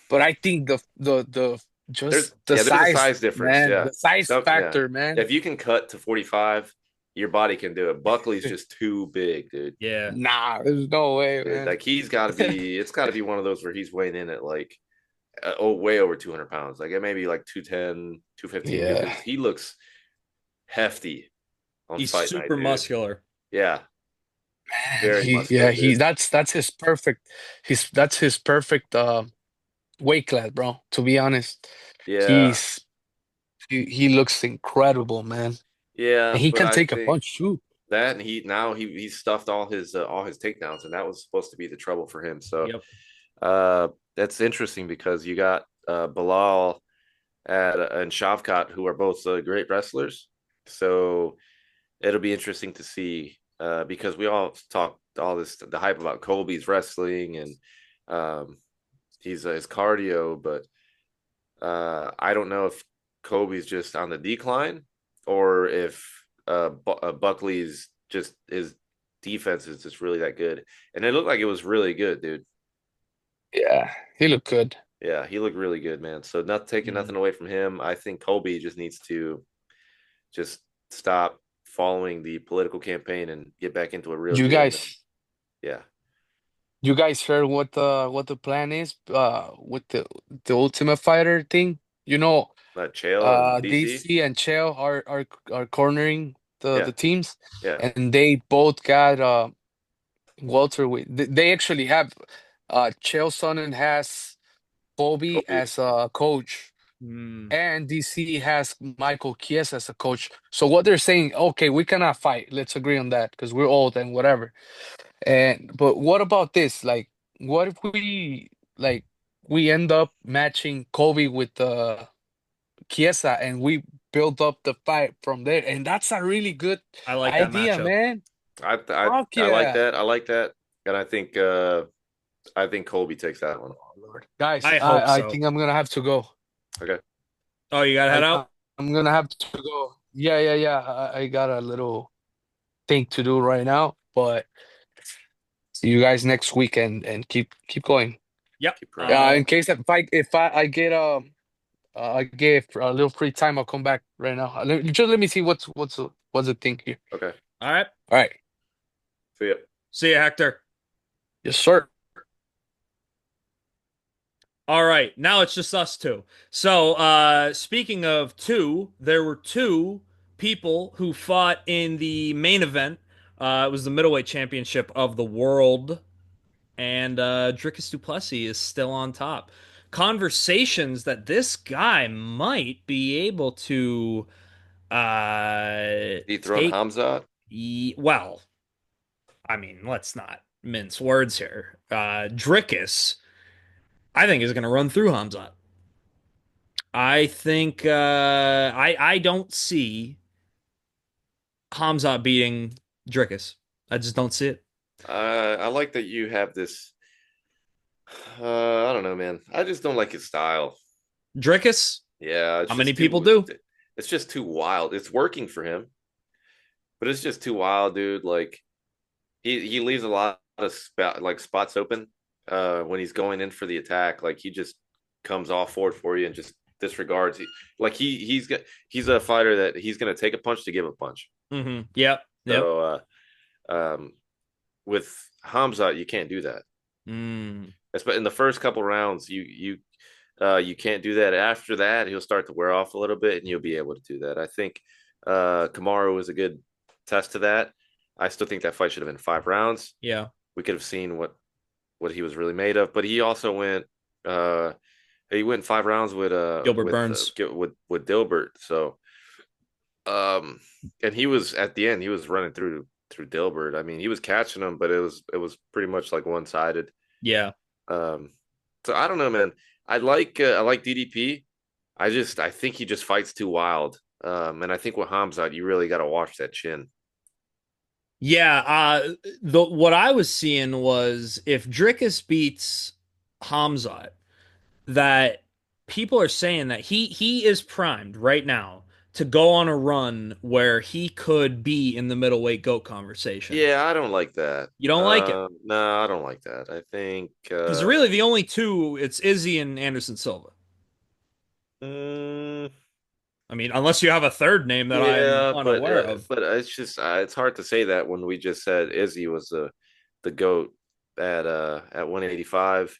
but I think the just the there's a size, size difference. man, Yeah. the size Yeah. factor, man. If you can cut to 45, your body can do it. Buckley's just too big, dude. Yeah. Nah, there's no way, man. Like he's got to be. It's got to be one of those where he's weighing in at like way over 200 pounds. Like it may be like 210, 215 Yeah, because he looks hefty on He's fight night, super dude. muscular. Yeah, man. very muscular, He dude. that's his perfect. That's his perfect weight class, bro. To be honest, Yeah, he's he looks incredible, man. yeah, And he but can I take a think punch too. that and he stuffed all his takedowns, and that was supposed to be the trouble for him. So Yep. that's interesting because you got Bilal and Shavkat, who are both great wrestlers. So it'll be interesting to see because we all talk all this the hype about Colby's wrestling and um, his cardio, but I don't know if Kobe's just on the decline or if Buckley's just his defense is just really that good. And it looked like it was really good, dude. Yeah, he looked good. Yeah, he looked really good, man. So not taking Mhm. nothing away from him. I think Kobe just needs to just stop following the political campaign and get back into a real You gym. And guys, yeah, you guys heard what the plan is with the Ultimate Fighter thing? You know, not Chael and DC. DC and Chael are cornering Yeah, the teams, yeah. and they both got Walter with they actually have Chael Sonnen has Bobby Kobe. as a coach. Mm. And DC has Michael Chiesa as a coach. So what they're saying, okay, we cannot fight. Let's agree on that because we're old and whatever. And but what about this? Like, what if we end up matching Kobe with Chiesa and we build up the fight from there? And that's a really good I like that idea, matchup. man. Fuck I like yeah. that. I like that. And I think Colby takes that one. Oh, Lord. Guys, I hope I so. think I'm gonna have to go. Okay. Oh, you got to head I out? I'm gonna have to go. Yeah. I got a little thing to do right now, but see you guys next week and keep going. Yep. Keep running. In case I get I get a little free time, I'll come back right now. Just let me see what's the thing here. Okay. All right. All right. See ya. See you, Hector. Yes, sir. All right, now it's just us two. So, speaking of two, there were two people who fought in the main event. It was the middleweight championship of the world, and Dricus du Plessis is still on top. Conversations that this guy might be able to Dethrone take. Hamzat. Well, I mean, let's not mince words here. Dricus, I think, is going to run through Hamzat. I think I don't see Hamza beating Dricus. I just don't see it. I like that you have this. I don't know, man. I just don't like his style. Dricus? Yeah, How many people do? It's just too wild. It's working for him, but it's just too wild, dude. Like he leaves a lot of spots open when he's going in for the attack. Like he just comes off forward for you and just disregards. He's a fighter that he's gonna take a punch to give a punch. Mm-hmm. Yep. Yep. So with Hamza, you can't do that. Mm. But in the first couple rounds, you can't do that. After that, he'll start to wear off a little bit, and you'll be able to do that. I think Kamaru was a good test to that. I still think that fight should have been 5 rounds. Yeah. We could have seen what he was really made of, but he also went He went 5 rounds Gilbert Burns. with Dilbert. So um, and he was at the end. He was running through Dilbert. I mean, he was catching him, but it was pretty much like one sided. Yeah. Um, so I don't know, man. I like DDP. I think he just fights too wild. And I think with Hamzat, you really got to watch that chin. Yeah, the what I was seeing was if Dricus beats Hamzat, that people are saying that he is primed right now to go on a run where he could be in the middleweight GOAT conversation. Yeah, I don't like that. You don't like it? No, I don't like that. I think Because really the only two, it's Izzy and Anderson Silva. mm, I mean, unless you have a third name that I'm yeah, unaware of. but it's just it's hard to say that when we just said Izzy was the GOAT at 185,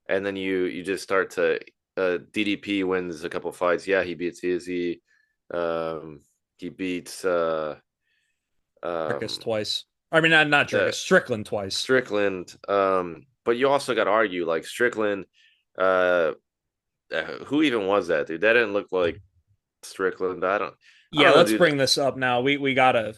and then you just start to DDP wins a couple fights. Yeah, he beats Izzy. He beats Dricus um twice. I mean, not Dricus, the Strickland twice. Strickland. But you also got to argue like Strickland. Uh, who even was that dude? That didn't look like Strickland. I Yeah, don't know, let's dude. bring this up now. We gotta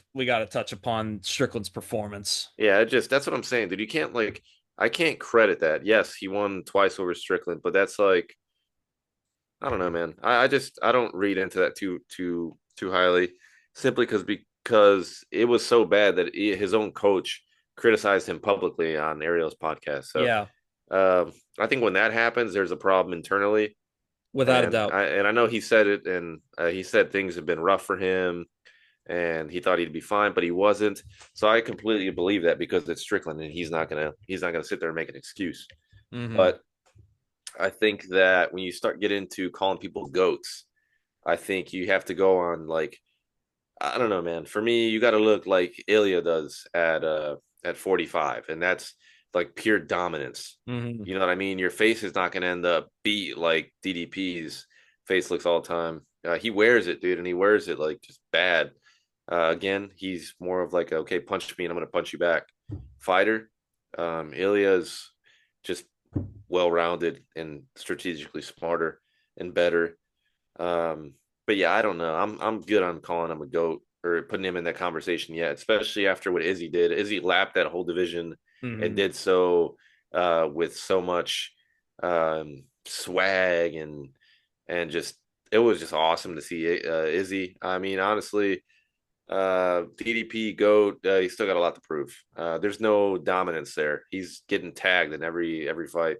touch upon Strickland's performance. Yeah, that's what I'm saying, dude. You can't like I can't credit that. Yes, he won twice over Strickland, but that's like I don't know, man. I don't read into that too highly, simply because it was so bad that his own coach criticized him publicly on Ariel's podcast. So Yeah, I think when that happens, there's a problem internally, without a and doubt. I know he said it, and he said things have been rough for him, and he thought he'd be fine, but he wasn't. So I completely believe that because it's Strickland, and he's not gonna sit there and make an excuse. Hmm. But I think that when you start getting into calling people goats, I think you have to go on like I don't know, man. For me, you got to look like Ilya does at 45, and that's like pure dominance. Hmm. You know what I mean? Your face is not going to end up beat like DDP's face looks all the time. He wears it, dude, and he wears it like just bad. Again, he's more of like, okay, punch me and I'm going to punch you back fighter. Ilya's just well rounded and strategically smarter and better. Um, but yeah, I don't know. I'm good on calling him a goat or putting him in that conversation yet, especially after what Izzy did. Izzy lapped that whole division and Hmm. did so with so much swag and just it was just awesome to see Izzy. I mean, honestly, DDP goat. He's still got a lot to prove. There's no dominance there. He's getting tagged in every fight.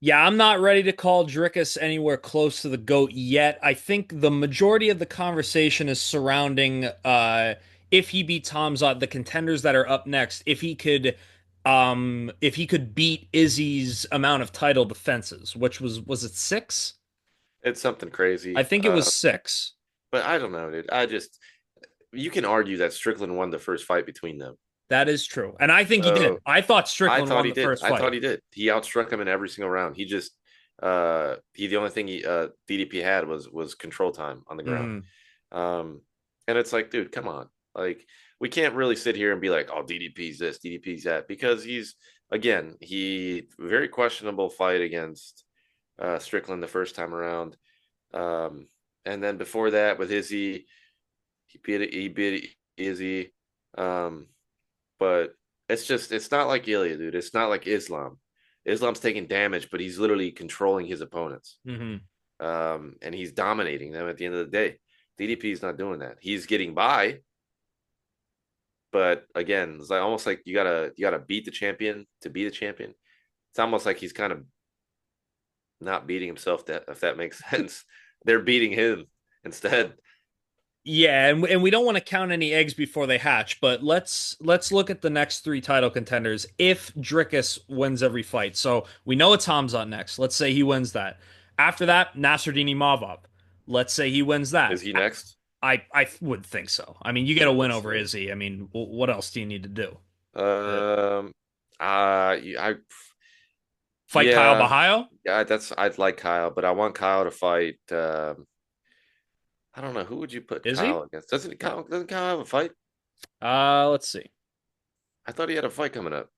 Yeah, I'm not ready to call Dricus anywhere close to the GOAT yet. I think the majority of the conversation is surrounding if he beats Hamzat, the contenders that are up next, if he could beat Izzy's amount of title defenses, which was it six? It's something I crazy. think it was six. But I don't know, dude. You can argue that Strickland won the first fight between them. That is true. And I think he did. So I thought I Strickland thought won he the did. first I thought fight. he did. He outstruck him in every single round. He just the only thing DDP had was control time on the ground. Hmm. Um and it's like, dude, come on. Like we can't really sit here and be like, oh, DDP's this, DDP's that, because he very questionable fight against Strickland the first time around. Um and then before that with Izzy, he beat Izzy. Um but it's not like Ilya, dude. It's not like Islam. Islam's taking damage, but he's literally controlling his opponents. Hmm. And he's dominating them at the end of the day. DDP is not doing that. He's getting by, but again, it's like almost like you gotta beat the champion to be the champion. It's almost like he's kind of not beating himself. That if that makes sense, they're beating him instead. Yeah, and we don't want to count any eggs before they hatch, but let's look at the next three title contenders if Dricus wins every fight. So we know it's Hamzat next. Let's say he wins that. After that, Nasruddin Imavov. Let's say he wins Is that. he next? I would think so. I mean, you get a win Let's over see. Izzy. I mean, what else do you need to do? Uh, Um, I Fight Kyle yeah, Bahayo? yeah. I'd like Kyle, but I want Kyle to fight. I don't know who would you put Is Kyle he? against. Doesn't Kyle have a fight? Let's see. I thought he had a fight coming up.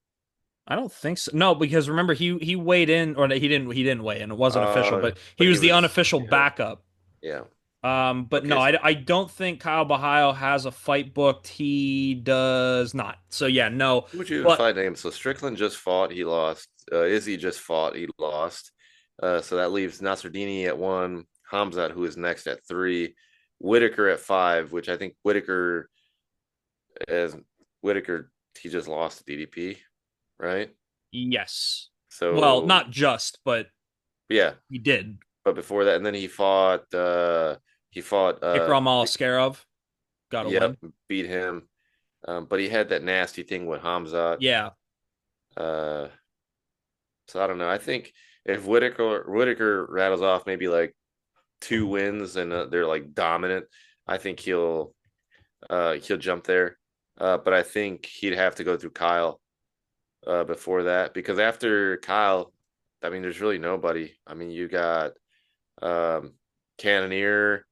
I don't think so. No, because remember he weighed in, or he didn't weigh in. It wasn't official, but he But he was the was, unofficial backup. yeah. But Okay, no, so I don't think Kyle Bahio has a fight booked. He does not. So yeah, no. who would you But fight him? So Strickland just fought, he lost. Izzy just fought, he lost. So that leaves Nasruddini at 1, Hamzat, who is next at 3, Whitaker at 5, which I think as Whitaker, he just lost to DDP, right? yes. Well, So not just, but yeah, he did. but before that, and then he fought Ikram Askarov got a yep, win. beat him. But he had that nasty thing with Hamzat. Yeah. Uh, so I don't know. I think if Whitaker rattles off maybe like 2 wins and they're like dominant, I think he'll jump there. But I think he'd have to go through Kyle before that, because after Kyle, I mean, there's really nobody. I mean, you got um, Cannonier,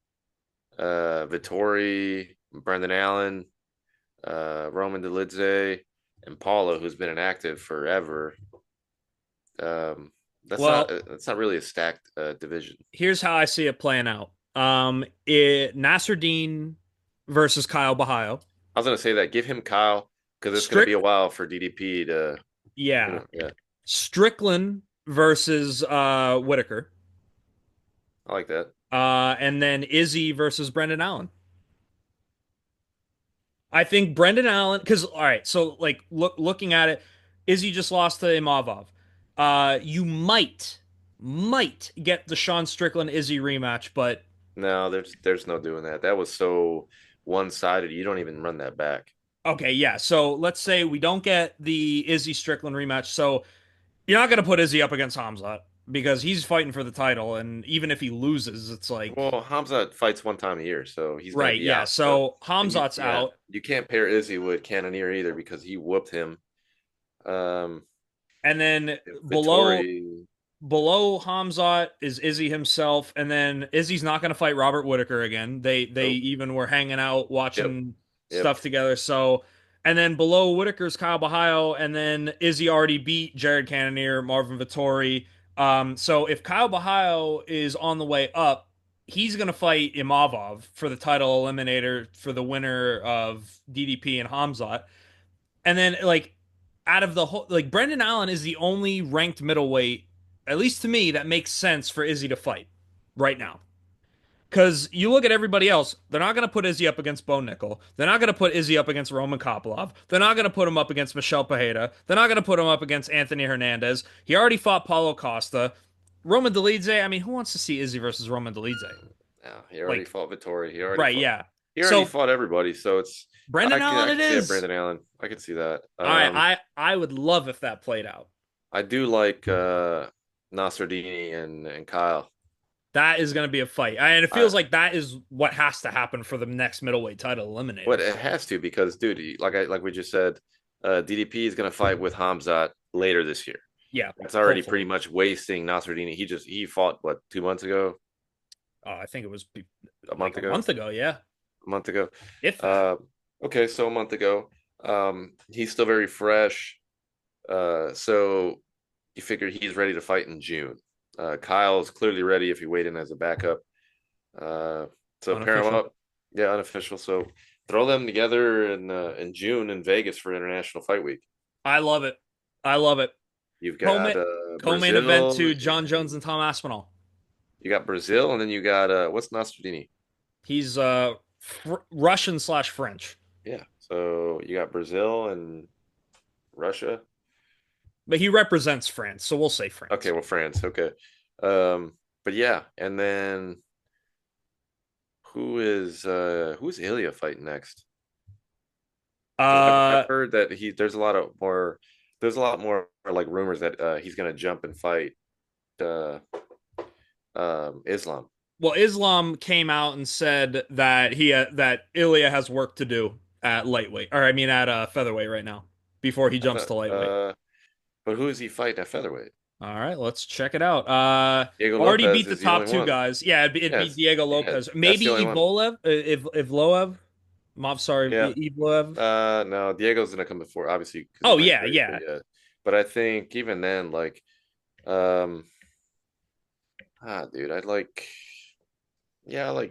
Vittori, Brendan Allen, Roman Dolidze, and Paulo, who's been inactive forever. Um, Well, that's not really a stacked division. here's how I see it playing out. Nasruddin versus Kyle Bahio. I was gonna say that give him Kyle, because it's gonna be a Strick, while for DDP to, yeah. yeah, Strickland versus Whitaker. I like that. And then Izzy versus Brendan Allen. I think Brendan Allen, because all right, so like looking at it, Izzy just lost to Imavov. You might get the Sean Strickland Izzy rematch, but No, there's no doing that. That was so one-sided. You don't even run that back. okay, yeah. So let's say we don't get the Izzy Strickland rematch. So you're not gonna put Izzy up against Hamzat because he's fighting for the title, and even if he loses, it's like Well, Hamza fights 1 time a year, so he's gonna right, be yeah. out. So, So and you, Hamzat's yeah, out. you can't pair Izzy with Cannonier either, because he whooped him. Um, And then Vittori, below Hamzat is Izzy himself, and then Izzy's not going to fight Robert Whitaker again. They nope. even were hanging out Yep, watching yep. stuff together. So, and then below Whitaker's Kyle Bahio, and then Izzy already beat Jared Cannonier, Marvin Vittori. So if Kyle Bahio is on the way up, he's going to fight Imavov for the title eliminator for the winner of DDP and Hamzat. And then like out of the whole, like Brendan Allen is the only ranked middleweight, at least to me, that makes sense for Izzy to fight right now. Because you look at everybody else, they're not going to put Izzy up against Bo Nickel. They're not going to put Izzy up against Roman Kopilov. They're not going to put him up against Michelle Pajeda. They're not going to put him up against Anthony Hernandez. He already fought Paulo Costa. Roman Dolidze, I mean, who wants to see Izzy versus Roman Dolidze? Yeah, he already Like, fought Vittori. right, yeah. He already So, fought everybody. So it's Brendan I Allen it can see it, is. Brandon Allen. I can see that. I would love if that played out. I do like Nasruddini and Kyle. That is going to be a fight. And it I feels like that is what has to happen for the next middleweight title What eliminator. it has to, because dude, like we just said, DDP is gonna fight with Hamzat later this year. Yeah, That's already hopefully. pretty much wasting Nasruddini. He fought what, 2 months ago, I think it was a like month a ago, month ago. Yeah. a month ago. If that. Uh, okay, so a month ago. He's still very fresh. So you figure he's ready to fight in June. Kyle's clearly ready if he weighed in as a backup. Uh, so pair them Unofficial. up. Yeah, unofficial. So throw them together in June in Vegas for International Fight Week. I love it. I love it. You've got Co-main event Brazil. to John Jones and Tom Aspinall. You got Brazil, and then you got what's Nasruddini? He's Russian slash French, Yeah. So you got Brazil and Russia. but he represents France, so we'll say France. Okay, well, France. Okay. But yeah, and then who's Ilya fighting next? 'Cause I've Uh, heard that there's a lot more like rumors that he's gonna jump and fight uh Islam. well, Islam came out and said that that Ilya has work to do at lightweight, or I mean at featherweight right now before he I jumps thought, to lightweight. but who is he fighting at featherweight? All right, let's check it out. Diego Already Lopez beat the is the top only two one. guys. Yeah, it'd be Yes, Diego yeah, Lopez, that's maybe the only one. Ivolev, if Ivloev. I'm sorry, Yeah. Ivloev. No, Diego's gonna come before, obviously, because he Oh fights yeah, great. yeah. But yeah, But I think even then, like, um, dude, I like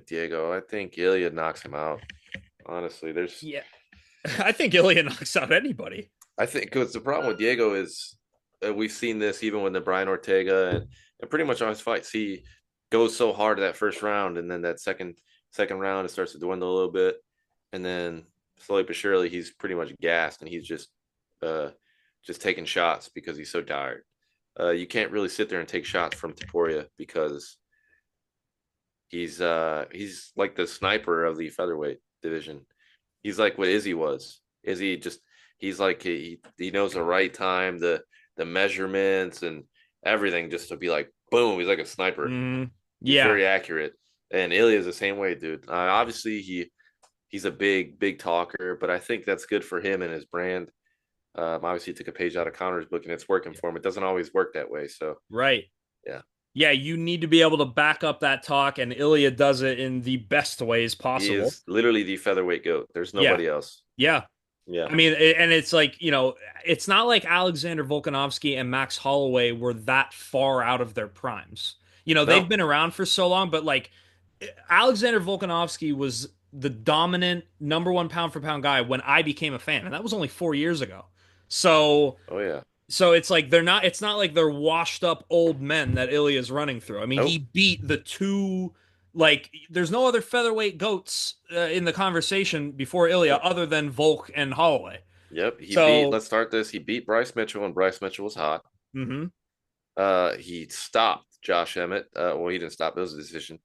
Diego. I think Ilya knocks him out. Honestly, Yeah. I think Ilya knocks out anybody. I think because the problem with Diego is we've seen this even with the Brian Ortega and pretty much all his fights. He goes so hard that first round, and then that second round it starts to dwindle a little bit, and then slowly but surely he's pretty much gassed, and he's just taking shots because he's so tired. You can't really sit there and take shots from Taporia because he's like the sniper of the featherweight division. He's like what Izzy was. Izzy just he's like he knows the right time, the measurements and everything just to be like boom. He's like a sniper. Mm, He's yeah. very accurate. And Ilya is the same way, dude. Obviously he's a big talker, but I think that's good for him and his brand. Obviously, he took a page out of Connor's book, and it's working for him. It doesn't always work that way, so Right. yeah. Yeah, you need to be able to back up that talk, and Ilya does it in the best ways He possible. is literally the featherweight goat. There's Yeah. nobody else. Yeah. Yeah. I mean, and it's like, it's not like Alexander Volkanovski and Max Holloway were that far out of their primes. They've No. been around for so long, but like Alexander Volkanovski was the dominant number one pound for pound guy when I became a fan, and that was only 4 years ago. So Oh yeah. it's like it's not like they're washed up old men that Ilya's running through. I mean, he Nope. beat the two, like, there's no other featherweight goats in the conversation before Ilya Yep. other than Volk and Holloway. Yep. He beat. So, Let's start this. He beat Bryce Mitchell when Bryce Mitchell was hot. mhm. He stopped Josh Emmett. Well, he didn't stop. It was a decision.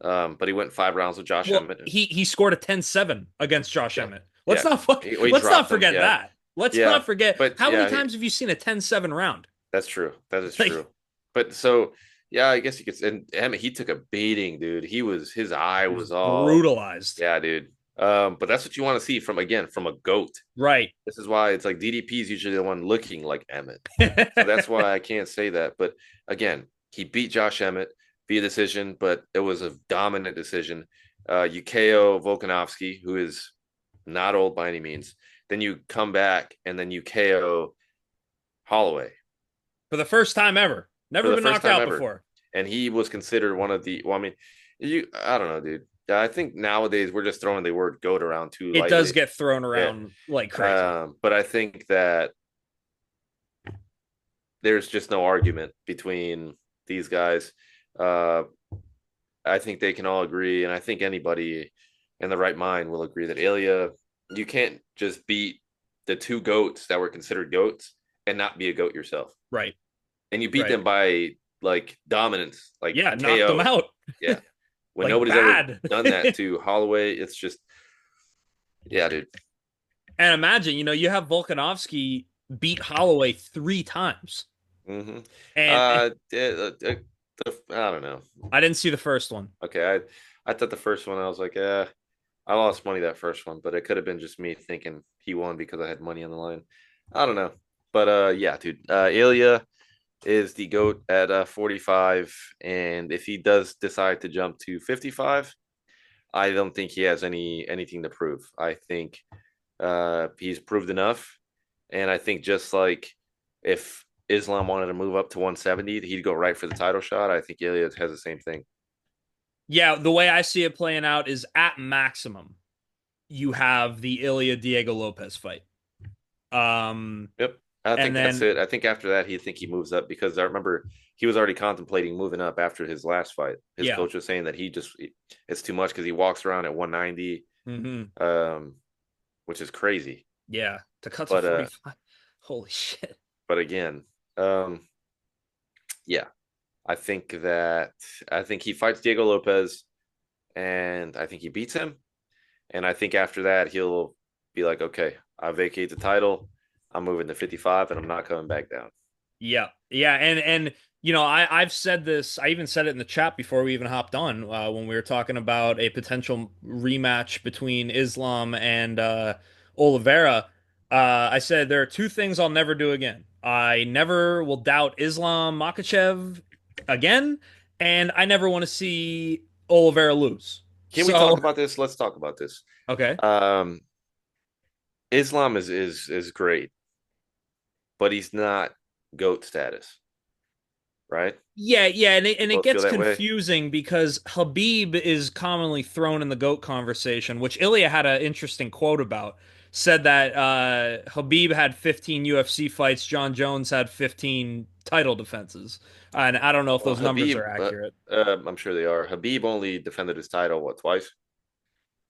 But he went 5 rounds with Josh Well, Emmett. he scored a 10-7 against Josh Yeah. Emmett. Yeah. He Let's not dropped him. forget Yeah. that. Let's Yeah. not forget But how many yeah, times have you seen a 10-7 round? that's true. That is Like, true. But so yeah, I guess you could. And Emmett, he took a beating, dude. His eye he was was all brutalized. yeah, dude. But that's what you want to see from a goat. Right. This is why it's like DDP is usually the one looking like Emmett. So that's why I can't say that. But again, he beat Josh Emmett via decision, but it was a dominant decision. You KO Volkanovski, who is not old by any means. Then you come back and then you KO Holloway For the first time ever. for Never the been first knocked time out ever. before. And he was considered one of the. Well, I mean, I don't know, dude. I think nowadays we're just throwing the word goat around too It does lightly. get thrown around like crazy. But I think that there's just no argument between these guys. Uh, I think they can all agree, and I think anybody in the right mind will agree that Ilya, you can't just beat the two goats that were considered goats and not be a goat yourself. Right. And you beat Right. them by like dominance, like Yeah, KO. knocked them out. Yeah. When Like, nobody's bad. ever done that to Holloway, it's just, yeah, dude. And imagine, you have Volkanovski beat Holloway 3 times. Mm-hmm. And I don't know. I didn't see the first one. Okay, I thought the first one I was like, I lost money that first one, but it could have been just me thinking he won because I had money on the line. I don't know, but yeah, dude, Ilya is the goat at 45, and if he does decide to jump to 55, I don't think he has anything to prove. I think he's proved enough, and I think just like if Islam wanted to move up to 170, he'd go right for the title shot. I think Ilya has the same thing. Yeah, the way I see it playing out is at maximum, you have the Ilya Diego Lopez fight. Yep. I think that's it. I think after that, he moves up because I remember he was already contemplating moving up after his last fight. His coach was saying that it's too much because he walks around at 190, which is crazy. Yeah, to cut to 45. Holy shit. But again, yeah, I think he fights Diego Lopez, and I think he beats him. And I think after that, he'll be like, okay, I vacate the title. I'm moving to 55 and I'm not coming back down. Yeah. Yeah. And I've said this, I even said it in the chat before we even hopped on when we were talking about a potential rematch between Islam and Oliveira. I said there are two things I'll never do again. I never will doubt Islam Makhachev again, and I never want to see Oliveira lose. Can we talk about this? Let's talk about this. Okay. Islam is great. but he's not GOAT status, right? Yeah, yeah, and it Both feel gets that way. confusing because Habib is commonly thrown in the GOAT conversation, which Ilya had an interesting quote about. Said that Habib had 15 UFC fights, John Jones had 15 title defenses, and I don't know if Well, those numbers Habib, are accurate. I'm sure they are. Habib only defended his title what, twice?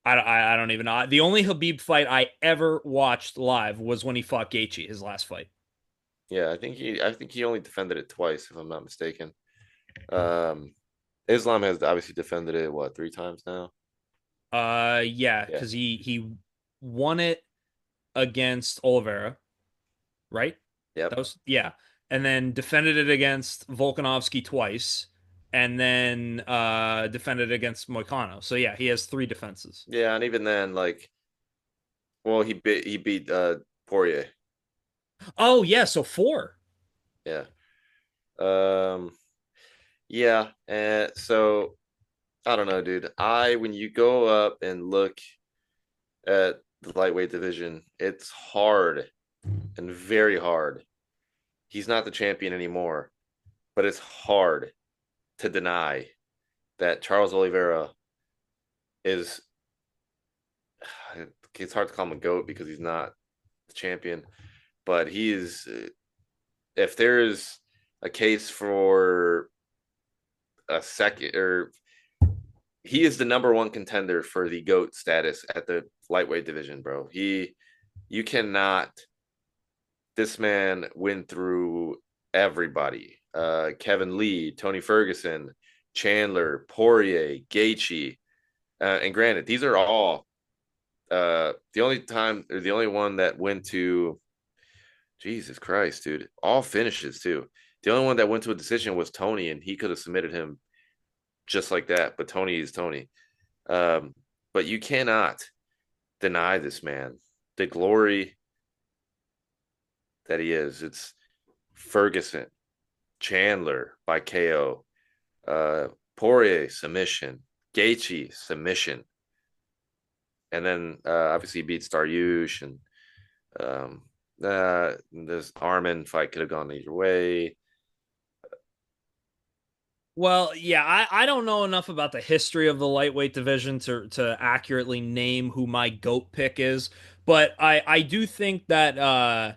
I don't even know. The only Habib fight I ever watched live was when he fought Gaethje, his last fight. Yeah, I think he only defended it twice, if I'm not mistaken. Um, Islam has obviously defended it what, three times now? Yeah, Yeah. because he won it against Oliveira, right? That Yep. was yeah, and then defended it against Volkanovski twice, and then defended it against Moicano. So yeah, he has three defenses. Yeah, and even then, like, well, he beat Poirier. Oh yeah, so four. Yeah. Um, yeah, and so I don't know, dude. When you go up and look at the lightweight division, it's hard and very hard. He's not the champion anymore, but it's hard to deny that Charles Oliveira is. It's hard to call him a goat because he's not the champion, but he is. If there's a case for a second, or he is the number one contender for the GOAT status at the lightweight division, bro. You cannot. This man went through everybody. Kevin Lee, Tony Ferguson, Chandler, Poirier, Gaethje, and granted, these are all the only time or the only one that went to Jesus Christ, dude. All finishes too. The only one that went to a decision was Tony, and he could have submitted him just like that. But Tony is Tony. Um, but you cannot deny this man the glory that he is. It's Ferguson, Chandler by KO, Poirier submission, Gaethje submission, and then obviously he beat Staryush, and this Armin fight could have gone either way. Well, yeah, I don't know enough about the history of the lightweight division to accurately name who my GOAT pick is, but I do think that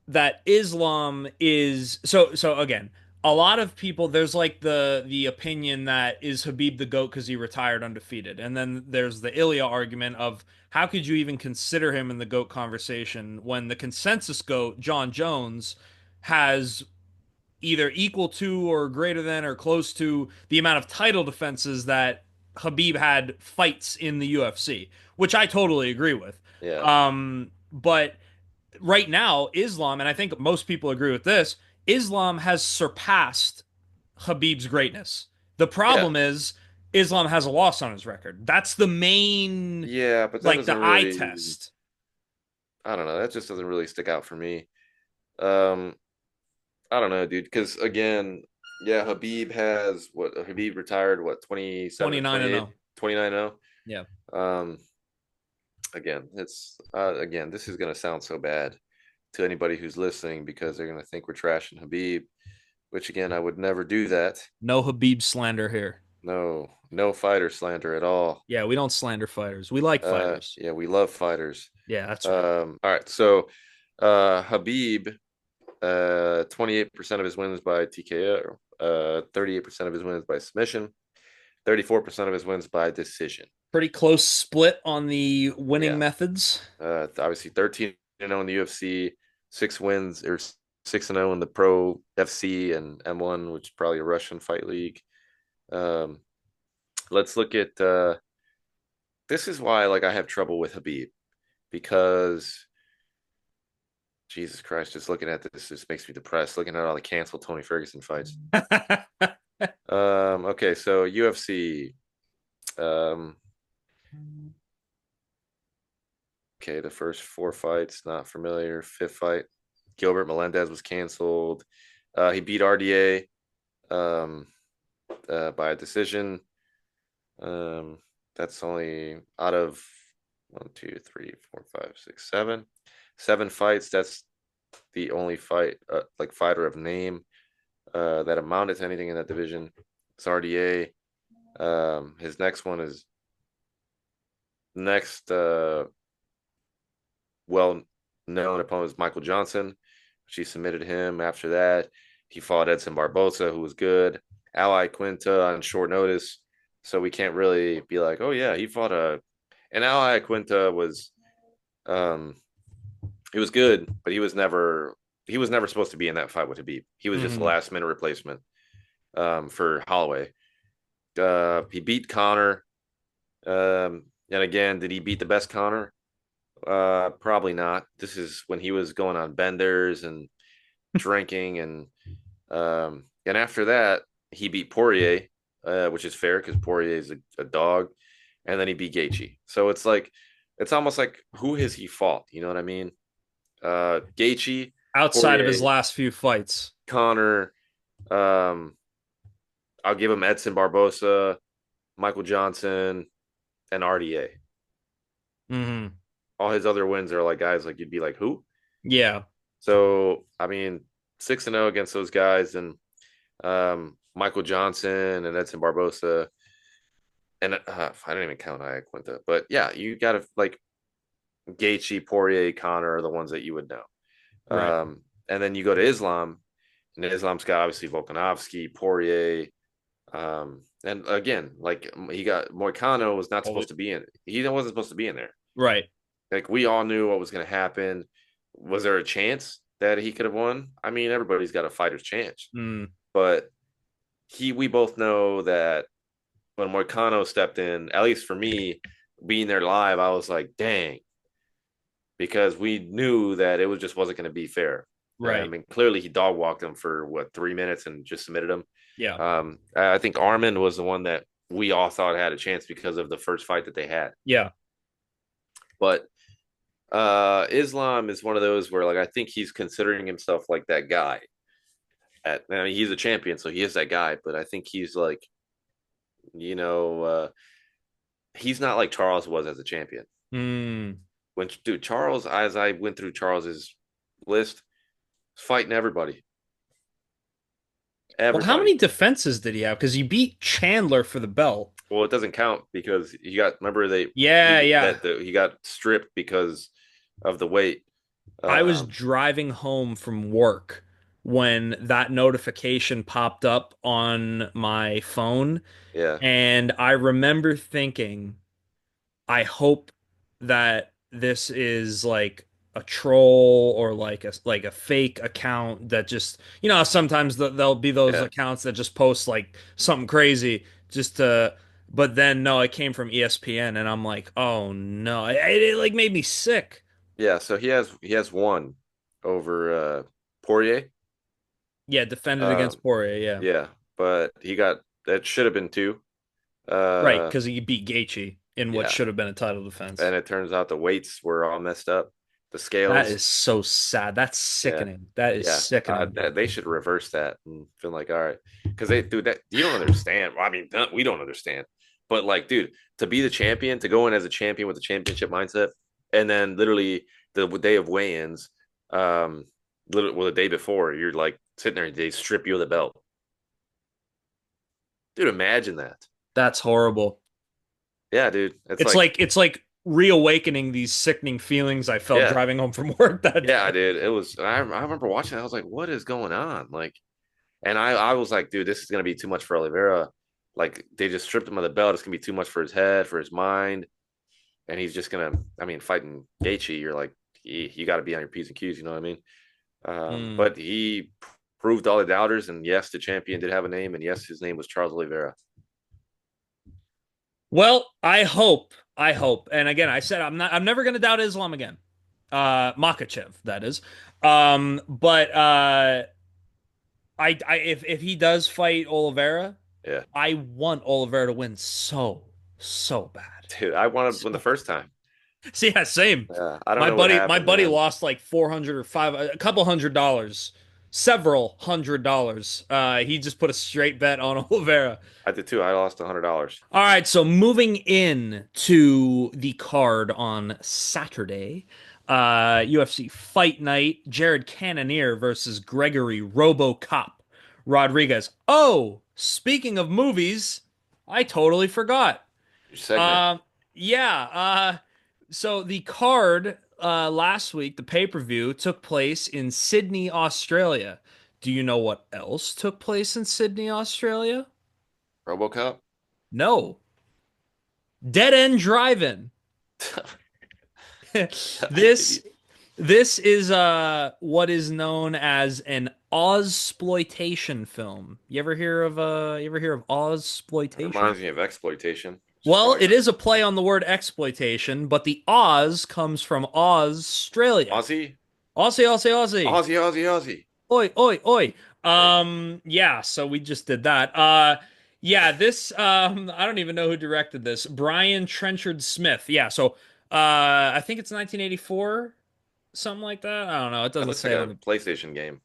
that Islam is so again, a lot of people there's like the opinion that is Habib the GOAT because he retired undefeated. And then there's the Ilya argument of how could you even consider him in the GOAT conversation when the consensus GOAT, John Jones, has either equal to or greater than or close to the amount of title defenses that Habib had fights in the UFC, which I totally agree with. Yeah, But right now, Islam, and I think most people agree with this, Islam has surpassed Habib's greatness. The yeah, problem is Islam has a loss on his record. That's the main, yeah. But that like the doesn't eye really. test. I don't know. That just doesn't really stick out for me. Um, I don't know, dude. Because again, yeah, Habib retired, what, 27 and 29 and 28, 0. 29 0. Yeah. Again, again, this is gonna sound so bad to anybody who's listening because they're gonna think we're trashing Habib, which again, I would never do that. No Habib slander here. No, no fighter slander at all. Yeah, we don't slander fighters. We like fighters. Yeah, we love fighters. Yeah, that's right. All right, so Habib, 28% of his wins by TKO, 38% of his wins by submission, 34% of his wins by decision. Pretty close split on the winning Yeah. methods. Obviously 13-0 in the UFC, 6 wins or 6-0 in the Pro FC and M1, which is probably a Russian fight league. Let's look at this is why like I have trouble with Habib because Jesus Christ, just looking at this just makes me depressed. Looking at all the canceled Tony Ferguson fights. Okay, so UFC. Okay, the first 4 fights, not familiar. Fifth fight, Gilbert Melendez was canceled. He beat RDA by a decision. That's only out of 1, 2, 3, 4, 5, 6, 7. 7 fights. That's the only fighter of name that amounted to anything in that division. It's RDA. His next well known opponent was Michael Johnson. She submitted him. After that, he fought Edson Barbosa, who was good. Ally Quinta on short notice, so we can't really be like, oh yeah, he fought a. And Ally Quinta was, um, he was good, but he was never supposed to be in that fight with Habib. He was just a Hmm. last minute replacement for Holloway. He beat Connor. And again, did he beat the best Connor? Probably not. This is when he was going on benders and drinking, and after that, he beat Poirier, which is fair because Poirier is a dog, and then he beat Gaethje. So it's like, it's almost like who has he fought? You know what I mean? Gaethje, Outside of his Poirier, last few fights. Connor. Um, I'll give him Edson Barbosa, Michael Johnson, and RDA. Hmm. All his other wins are like guys like you'd be like, who? Yeah. So I mean, 6-0 against those guys, and Michael Johnson and Edson Barbosa, and I don't even count Quinta, but yeah, you got to like Gaethje, Poirier, Connor are the ones that you would know. Right. And then you go to Islam, and Islam's got obviously Volkanovski, Poirier, and again, like he got Moicano was not supposed to be in. He wasn't supposed to be in there. Right. Like we all knew what was going to happen. Was there a chance that he could have won? I mean, everybody's got a fighter's chance, Mm. but we both know that when Moicano stepped in, at least for me, being there live, I was like, dang, because we knew that it was just wasn't going to be fair. I Right. mean, clearly he dog walked him for what 3 minutes and just submitted him. Yeah. I think Armin was the one that we all thought had a chance because of the first fight that they had. Yeah. But Islam is one of those where like I think he's considering himself like that guy. I mean, he's a champion, so he is that guy. But I think he's like, you know, he's not like Charles was as a champion. Mm. When dude Charles, as I went through Charles's list, fighting everybody, Well, how everybody. many defenses did he have? Because he beat Chandler for the belt. Well, it doesn't count because he got. Remember Yeah, yeah. he got stripped because of the weight. I was Um, driving home from work when that notification popped up on my phone, yeah, and I remember thinking, I hope that this is like a troll or like a fake account that just, how sometimes there'll be those yeah, accounts that just post like something crazy just to, but then no, it came from ESPN and I'm like, oh no, it like made me sick. yeah. So he has one over Poirier. Yeah, defended against Um, Poirier, yeah. yeah, but he got that should have been two. Right, Uh, because he beat Gaethje in what yeah, should have been a title defense. and it turns out the weights were all messed up. The That scales, is so sad. That's yeah, sickening. That is yeah. sickening. They should reverse that and feel like, all right, because they do that. You don't understand. Well, I mean, we don't understand. But like, dude, to be the champion, to go in as a champion with a championship mindset, and then literally the day of weigh-ins, literally, well, the day before, you're like sitting there, they strip you of the belt. Dude, imagine that. That's horrible. Yeah, dude, it's It's like, like it's like reawakening these sickening feelings I felt yeah, driving home from work that yeah, day. dude. It was. I remember watching. It, I was like, what is going on? Like, and I was like, dude, this is gonna be too much for Oliveira. Like, they just stripped him of the belt. It's gonna be too much for his head, for his mind, and he's just gonna. I mean, fighting Gaethje, you're like, you got to be on your p's and q's. You know what I mean? Mm. But he proved all the doubters, and yes, the champion did have a name, and yes, his name was Charles Oliveira. Well, I hope. And again, I said I'm never gonna doubt Islam again. Makachev, that is. But if he does fight Oliveira, Yeah, I want Oliveira to win so bad. dude, I wanted to win the So first time. See, yeah, same. I don't My know what buddy, my happened, buddy man. lost like 400 or a couple $100, several $100. He just put a straight bet on Oliveira. I did too. I lost $100. All right, so moving in to the card on Saturday, UFC Fight Night, Jared Cannonier versus Gregory RoboCop Rodriguez. Oh, speaking of movies, I totally forgot. Your segment. Um, yeah. So the card last week, the pay-per-view, took place in Sydney, Australia. Do you know what else took place in Sydney, Australia? RoboCop. No. Dead End Drive-In. This Idiot. this is what is known as an Ozploitation film. You ever hear of Ozploitation? Reminds me of exploitation. Just Well, probably it is a play on the word exploitation, but the Oz comes from Australia. Aussie, Aussie, Aussie, Aussie. Aussie, Aussie, Aussie. Oi, oi, oi. There you go. Yeah, so we just did that. Yeah, this I don't even know who directed this. Brian Trenchard Smith. Yeah, so I think it's 1984, something like that. I don't know. It That doesn't looks like say it on a the. PlayStation game.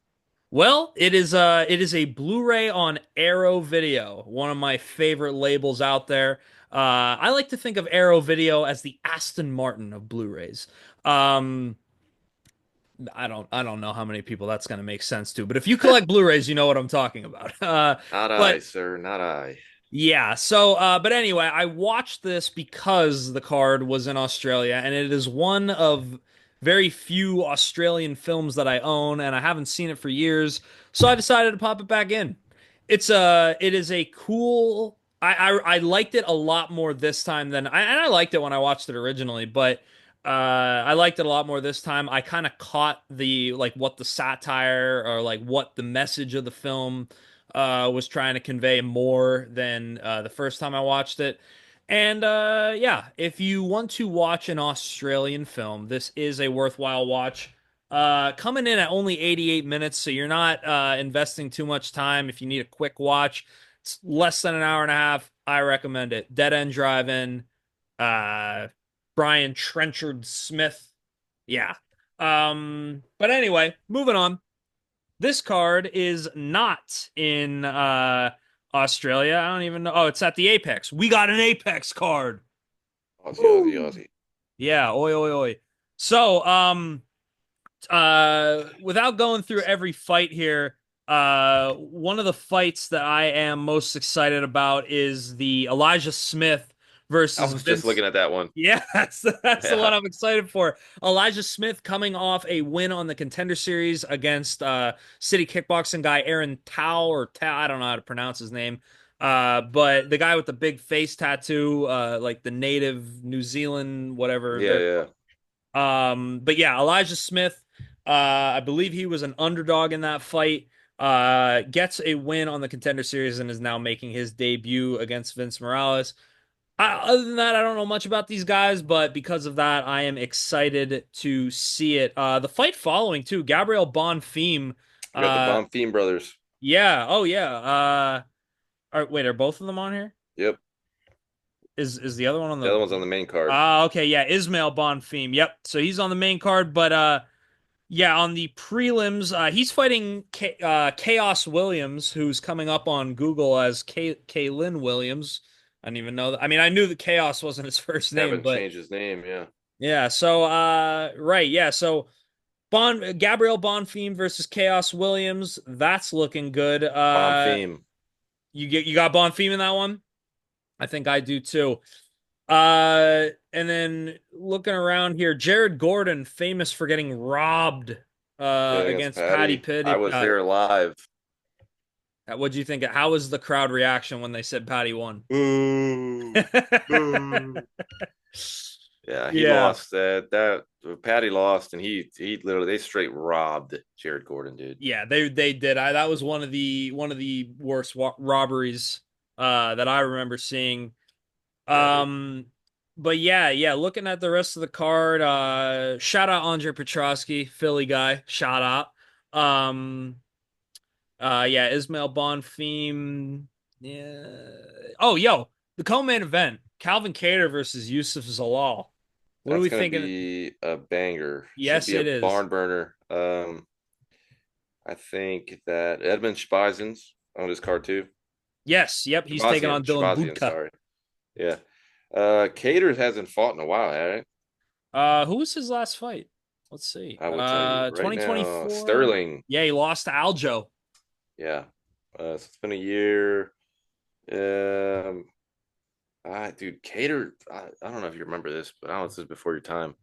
Well, it is a Blu-ray on Arrow Video, one of my favorite labels out there. I like to think of Arrow Video as the Aston Martin of Blu-rays. Um, I don't know how many people that's going to make sense to, but if you collect Blu-rays, you know what I'm talking about. Not I, But sir, not I. yeah, so but anyway, I watched this because the card was in Australia, and it is one of very few Australian films that I own, and I haven't seen it for years, so I decided to pop it back in. It is a cool. I liked it a lot more this time than and I liked it when I watched it originally, but I liked it a lot more this time. I kind of caught the like what the satire or like what the message of the film was trying to convey more than the first time I watched it. And yeah, if you want to watch an Australian film, this is a worthwhile watch. Coming in at only 88 minutes, so you're not investing too much time. If you need a quick watch, it's less than an hour and a half. I recommend it. Dead End Drive-In, uh, Brian Trenchard Smith. Yeah. But anyway, moving on. This card is not in Australia. I don't even know. Oh, it's at the Apex. We got an Apex card. Aussie, Aussie, Woo! Aussie. Yeah, oi oi oi. So, without going through every fight here, one of the fights that I am most excited about is the Elijah Smith I versus was just Vince. looking at that one. Yeah, that's the one Yeah. I'm excited for. Elijah Smith coming off a win on the Contender Series against city kickboxing guy Aaron Tao or Tao, I don't know how to pronounce his name. But the guy with the big face tattoo, like the native New Zealand, whatever Yeah, they're. yeah. But yeah, Elijah Smith, I believe he was an underdog in that fight. Gets a win on the Contender Series and is now making his debut against Vince Morales. Other than that, I don't know much about these guys, but because of that, I am excited to see it. The fight following too, Gabriel Bonfim. We got the Uh, Bonfim brothers. yeah, oh yeah. Wait, are both of them on here? Yep. Is the other one on The the? other one's on the main card. Okay, yeah, Ismail Bonfim. Yep. So he's on the main card, but yeah, on the prelims, he's fighting Chaos Williams, who's coming up on Google as Kaylin Williams. I didn't even know that. I mean, I knew that Chaos wasn't his first name, Haven't but changed his name, yeah. yeah. So, right, yeah. So, Gabriel Bonfim versus Chaos Williams. That's looking good. Bonfim. You got Bonfim in that one. I think I do too. And then looking around here, Jared Gordon, famous for getting robbed Yeah, against against Patty Patty. Pitt. I was there live. What'd you think? How was the crowd reaction when they said Patty won? Boo. Boo. Yeah, he Yeah. lost that Patty lost and he literally they straight robbed Jared Gordon, dude. Yeah, they did. That was one of the worst robberies that I remember seeing. Yeah, dude. But yeah, looking at the rest of the card, shout out Andre Petrosky, Philly guy, shout out. Yeah, Ismail Bonfim. Yeah. Oh, yo, the co-main event, Calvin Kattar versus Yusuf Zalal. What are That's we gonna thinking? be a banger. Should Yes, be a it is. barn burner. I think that Edmund Shabazian's on his card too. Yes, yep, he's taking on Dylan Shabazian, Budka. sorry. Yeah. Caters hasn't fought in a while, right? Who was his last fight? Let's see. I will tell you right now, 2024. Sterling. Yeah, he lost to Aljo. Yeah. So it's been a year. Um, dude, Cater. I don't know if you remember this, but I don't know if this is before your time.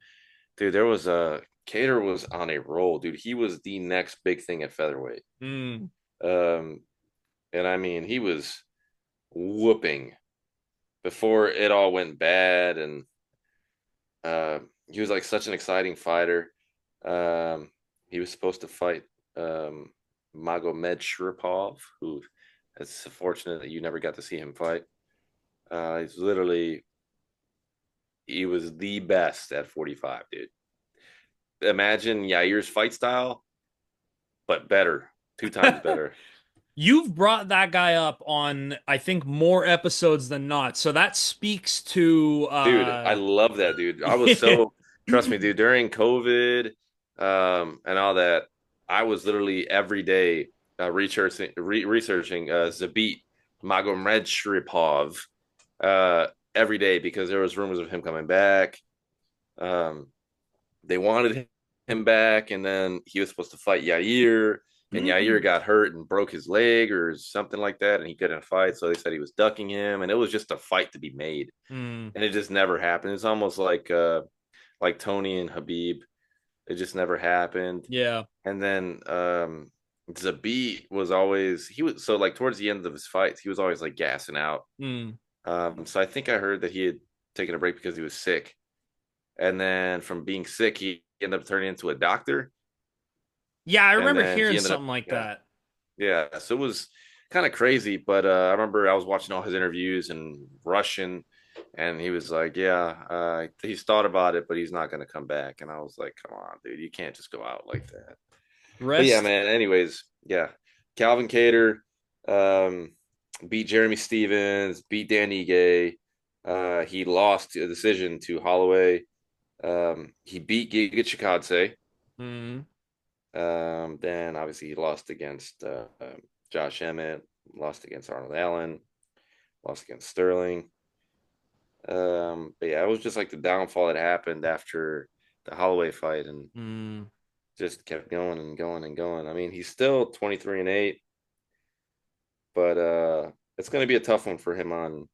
Dude, there was a Cater was on a roll, dude. He was the next big thing at featherweight. Mm. Um, and I mean, he was whooping before it all went bad, and he was like such an exciting fighter. Um, he was supposed to fight um, Magomed Sharipov, who it's fortunate that you never got to see him fight. He's literally he was the best at 45, dude. Imagine Yair's fight style, but better, two times better. You've brought that guy up on, I think, more episodes than not. So that speaks to Dude, I love that dude. I was so trust me, dude, during COVID and all that, I was literally every day researching Zabit Magomedshiripov every day because there was rumors of him coming back. Um, they wanted him back, and then he was supposed to fight Yair, and Yair got hurt and broke his leg or something like that, and he couldn't fight. So they said he was ducking him, and it was just a fight to be made, Mm, and it just never happened. It's almost like Tony and Habib. It just never happened. yeah. And then Zabit was always he was so like towards the end of his fights, he was always like gassing out. Mm. So I think I heard that he had taken a break because he was sick. And then from being sick, he ended up turning into a doctor. Yeah, I And remember then he hearing ended up, something like yeah, that. yeah. So it was kind of crazy. But I remember I was watching all his interviews and Russian, and he was like, yeah, he's thought about it, but he's not going to come back. And I was like, come on, dude, you can't just go out like that. But yeah, Rest. man. Anyways, yeah, Calvin Cater um, beat Jeremy Stevens, beat Dan Ige. He lost a decision to Holloway. He beat Giga Chikadze. Mm. Then obviously he lost against Josh Emmett, lost against Arnold Allen, lost against Sterling. But yeah, it was just like the downfall that happened after the Holloway fight and Mm. just kept going and going and going. I mean, he's still 23-8, but it's going to be a tough one for him on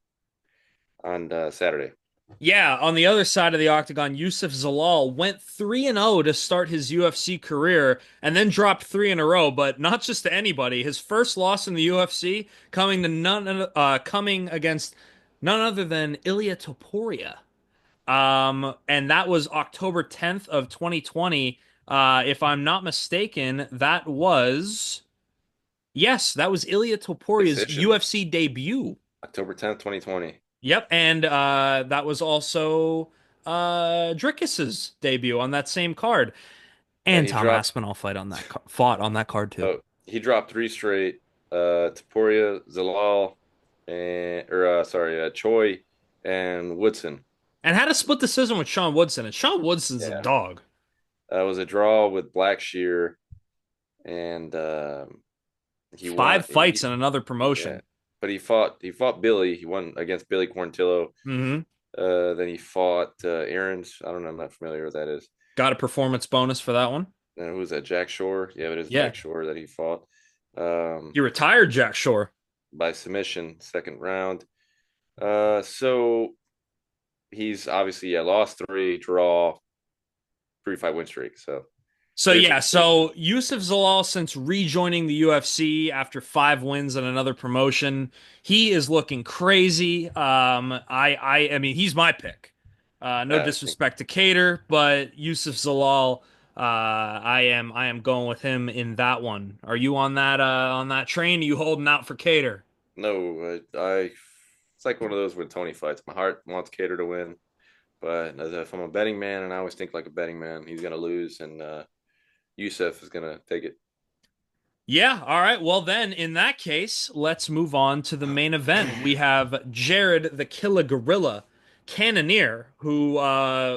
Saturday. Yeah, on the other side of the octagon, Yusuf Zalal went 3-0 to start his UFC career and then dropped three in a row, but not just to anybody. His first loss in the UFC coming against none other than Ilia Topuria. And that was October 10th of 2020. If I'm not mistaken, that was yes, that was Ilia Topuria's Decision, UFC debut. October 10th, 2020. Yep, and that was also Dricus's debut on that same card. And And he Tom dropped Aspinall fought on that card too. Oh, he dropped three straight. Taporia, Zalal, and or sorry, Choi and Woodson. And had a split decision with Sean Woodson, and Sean Woodson's a Yeah, dog. it was a draw with Blackshear, and he won. 5 fights in another Yeah, promotion. but he fought Billy. He won against Billy Quarantillo. Hmm. Then he fought Aaron's. I don't know. I'm not familiar with that is. Got a performance bonus for that one. And who was that? Jack Shore. Yeah, it is Yeah, Jack Shore that he fought. Um, you retired Jack Shore. by submission, second round. So he's obviously lost three, draw, 3 fight win streak. So So here's your yeah, decision. so Yusuf Zalal, since rejoining the UFC after 5 wins and another promotion, he is looking crazy. I mean, he's my pick. No I think disrespect to Cater, but Yusuf Zalal, I am going with him in that one. Are you on that train? Are you holding out for Cater? no, it's like one of those with Tony fights. My heart wants Cater to win, but if I'm a betting man, and I always think like a betting man, he's gonna lose, and Youssef is gonna take it. Yeah, all right. Well, then, in that case, let's move on to the main event. We have Jared the Killer Gorilla Cannonier, who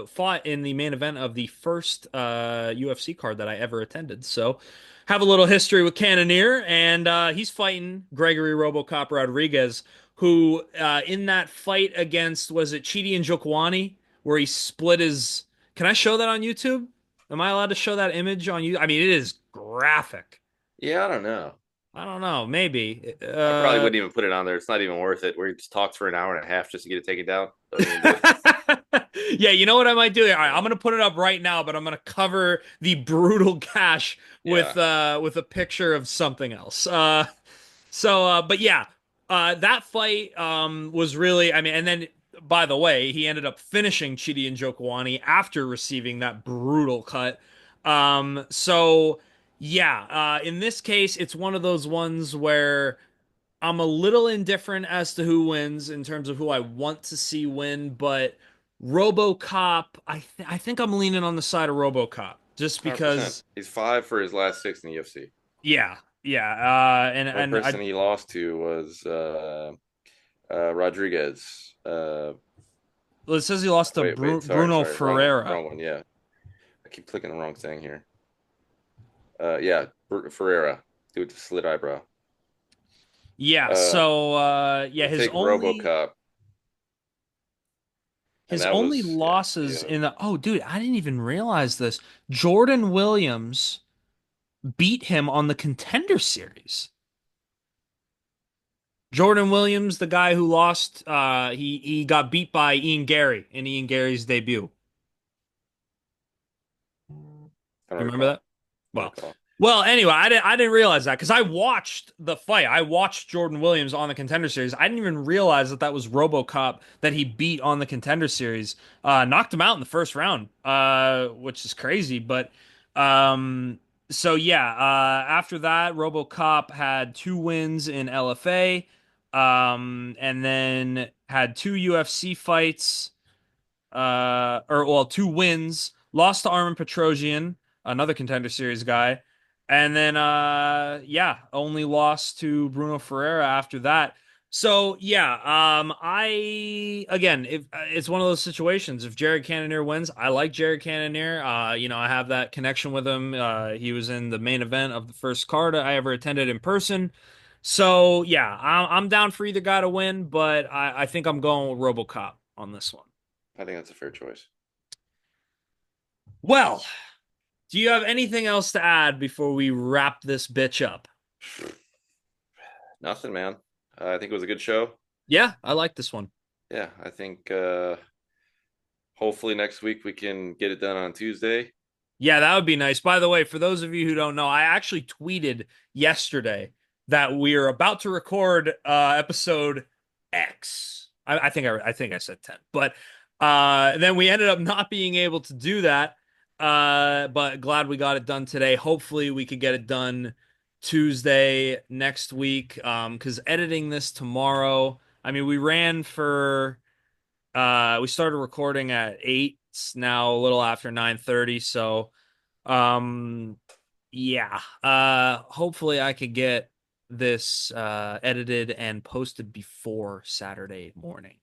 fought in the main event of the first UFC card that I ever attended. So, have a little history with Cannonier, and he's fighting Gregory RoboCop Rodriguez, who in that fight against, was it Chidi and Jokwani, where he split his. Can I show that on YouTube? Am I allowed to show that image on you? I mean, it is graphic. Yeah, I don't know. I don't know. Maybe. I probably wouldn't even put it on there. It's not even worth it. We just talked for an hour and a half just to get it taken down. Don't even do it. Yeah, you know what I might do? All right, I'm gonna put it up right now, but I'm gonna cover the brutal gash Yeah. with a picture of something else. But yeah, that fight was really, I mean, and then by the way, he ended up finishing Chidi and Njokuani after receiving that brutal cut. So yeah, in this case, it's one of those ones where I'm a little indifferent as to who wins in terms of who I want to see win, but RoboCop, I think I'm leaning on the side of RoboCop just 100%. because, He's 5 for his last 6 in the UFC. yeah, yeah, The only and I person he lost to was Rodriguez. well, it says he lost to Wait, sorry, Bruno sorry, Ferreira. wrong one. Yeah, I keep clicking the wrong thing here. Yeah, Ferreira, dude with the slit eyebrow. Yeah, Uh, so yeah, we'll take RoboCop, and his that only was yeah, losses yeah. in the oh dude, I didn't even realize this. Jordan Williams beat him on the Contender Series. Jordan Williams, the guy who lost, he got beat by Ian Gary in Ian Gary's debut. I don't You remember recall. that? I don't Well, recall. anyway, I didn't realize that because I watched the fight. I watched Jordan Williams on the Contender Series. I didn't even realize that was RoboCop that he beat on the Contender Series. Knocked him out in the first round, which is crazy. But um, so yeah, after that, RoboCop had 2 wins in LFA, and then had 2 UFC fights or well, 2 wins. Lost to Armin Petrosian, another Contender Series guy, and then yeah, only lost to Bruno Ferreira after that. So yeah, I again, if it's one of those situations, if Jared Cannonier wins, I like Jared Cannonier. I have that connection with him. He was in the main event of the first card I ever attended in person. So yeah, I'm down for either guy to win, but I think I'm going with RoboCop on this one. I think that's a fair choice. Well, do you have anything else to add before we wrap this bitch up? Nothing, man. I think it was a good show. Yeah, I like this one. Yeah, I think hopefully next week we can get it done on Tuesday. Yeah, that would be nice. By the way, for those of you who don't know, I actually tweeted yesterday that we are about to record episode X. I think I said 10, but then we ended up not being able to do that. But glad we got it done today. Hopefully we could get it done Tuesday next week. Because editing this tomorrow, I mean, we started recording at 8. It's now a little after 9:30, so yeah. Hopefully I could get this edited and posted before Saturday morning.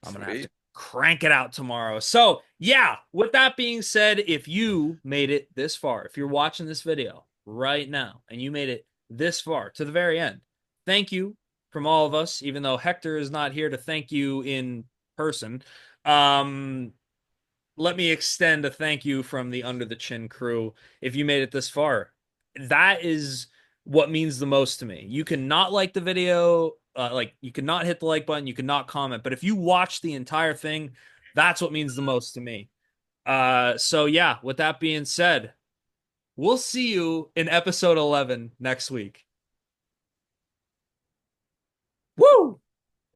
I'm gonna have to Sweet. crank it out tomorrow. So, yeah, with that being said, if you made it this far, if you're watching this video right now and you made it this far to the very end, thank you from all of us, even though Hector is not here to thank you in person. Let me extend a thank you from the Under the Chin crew if you made it this far. That is what means the most to me. You cannot like the video, like you cannot hit the like button, you cannot comment, but if you watch the entire thing, that's what means the most to me. So yeah, with that being said, we'll see you in episode 11 next week. Woo!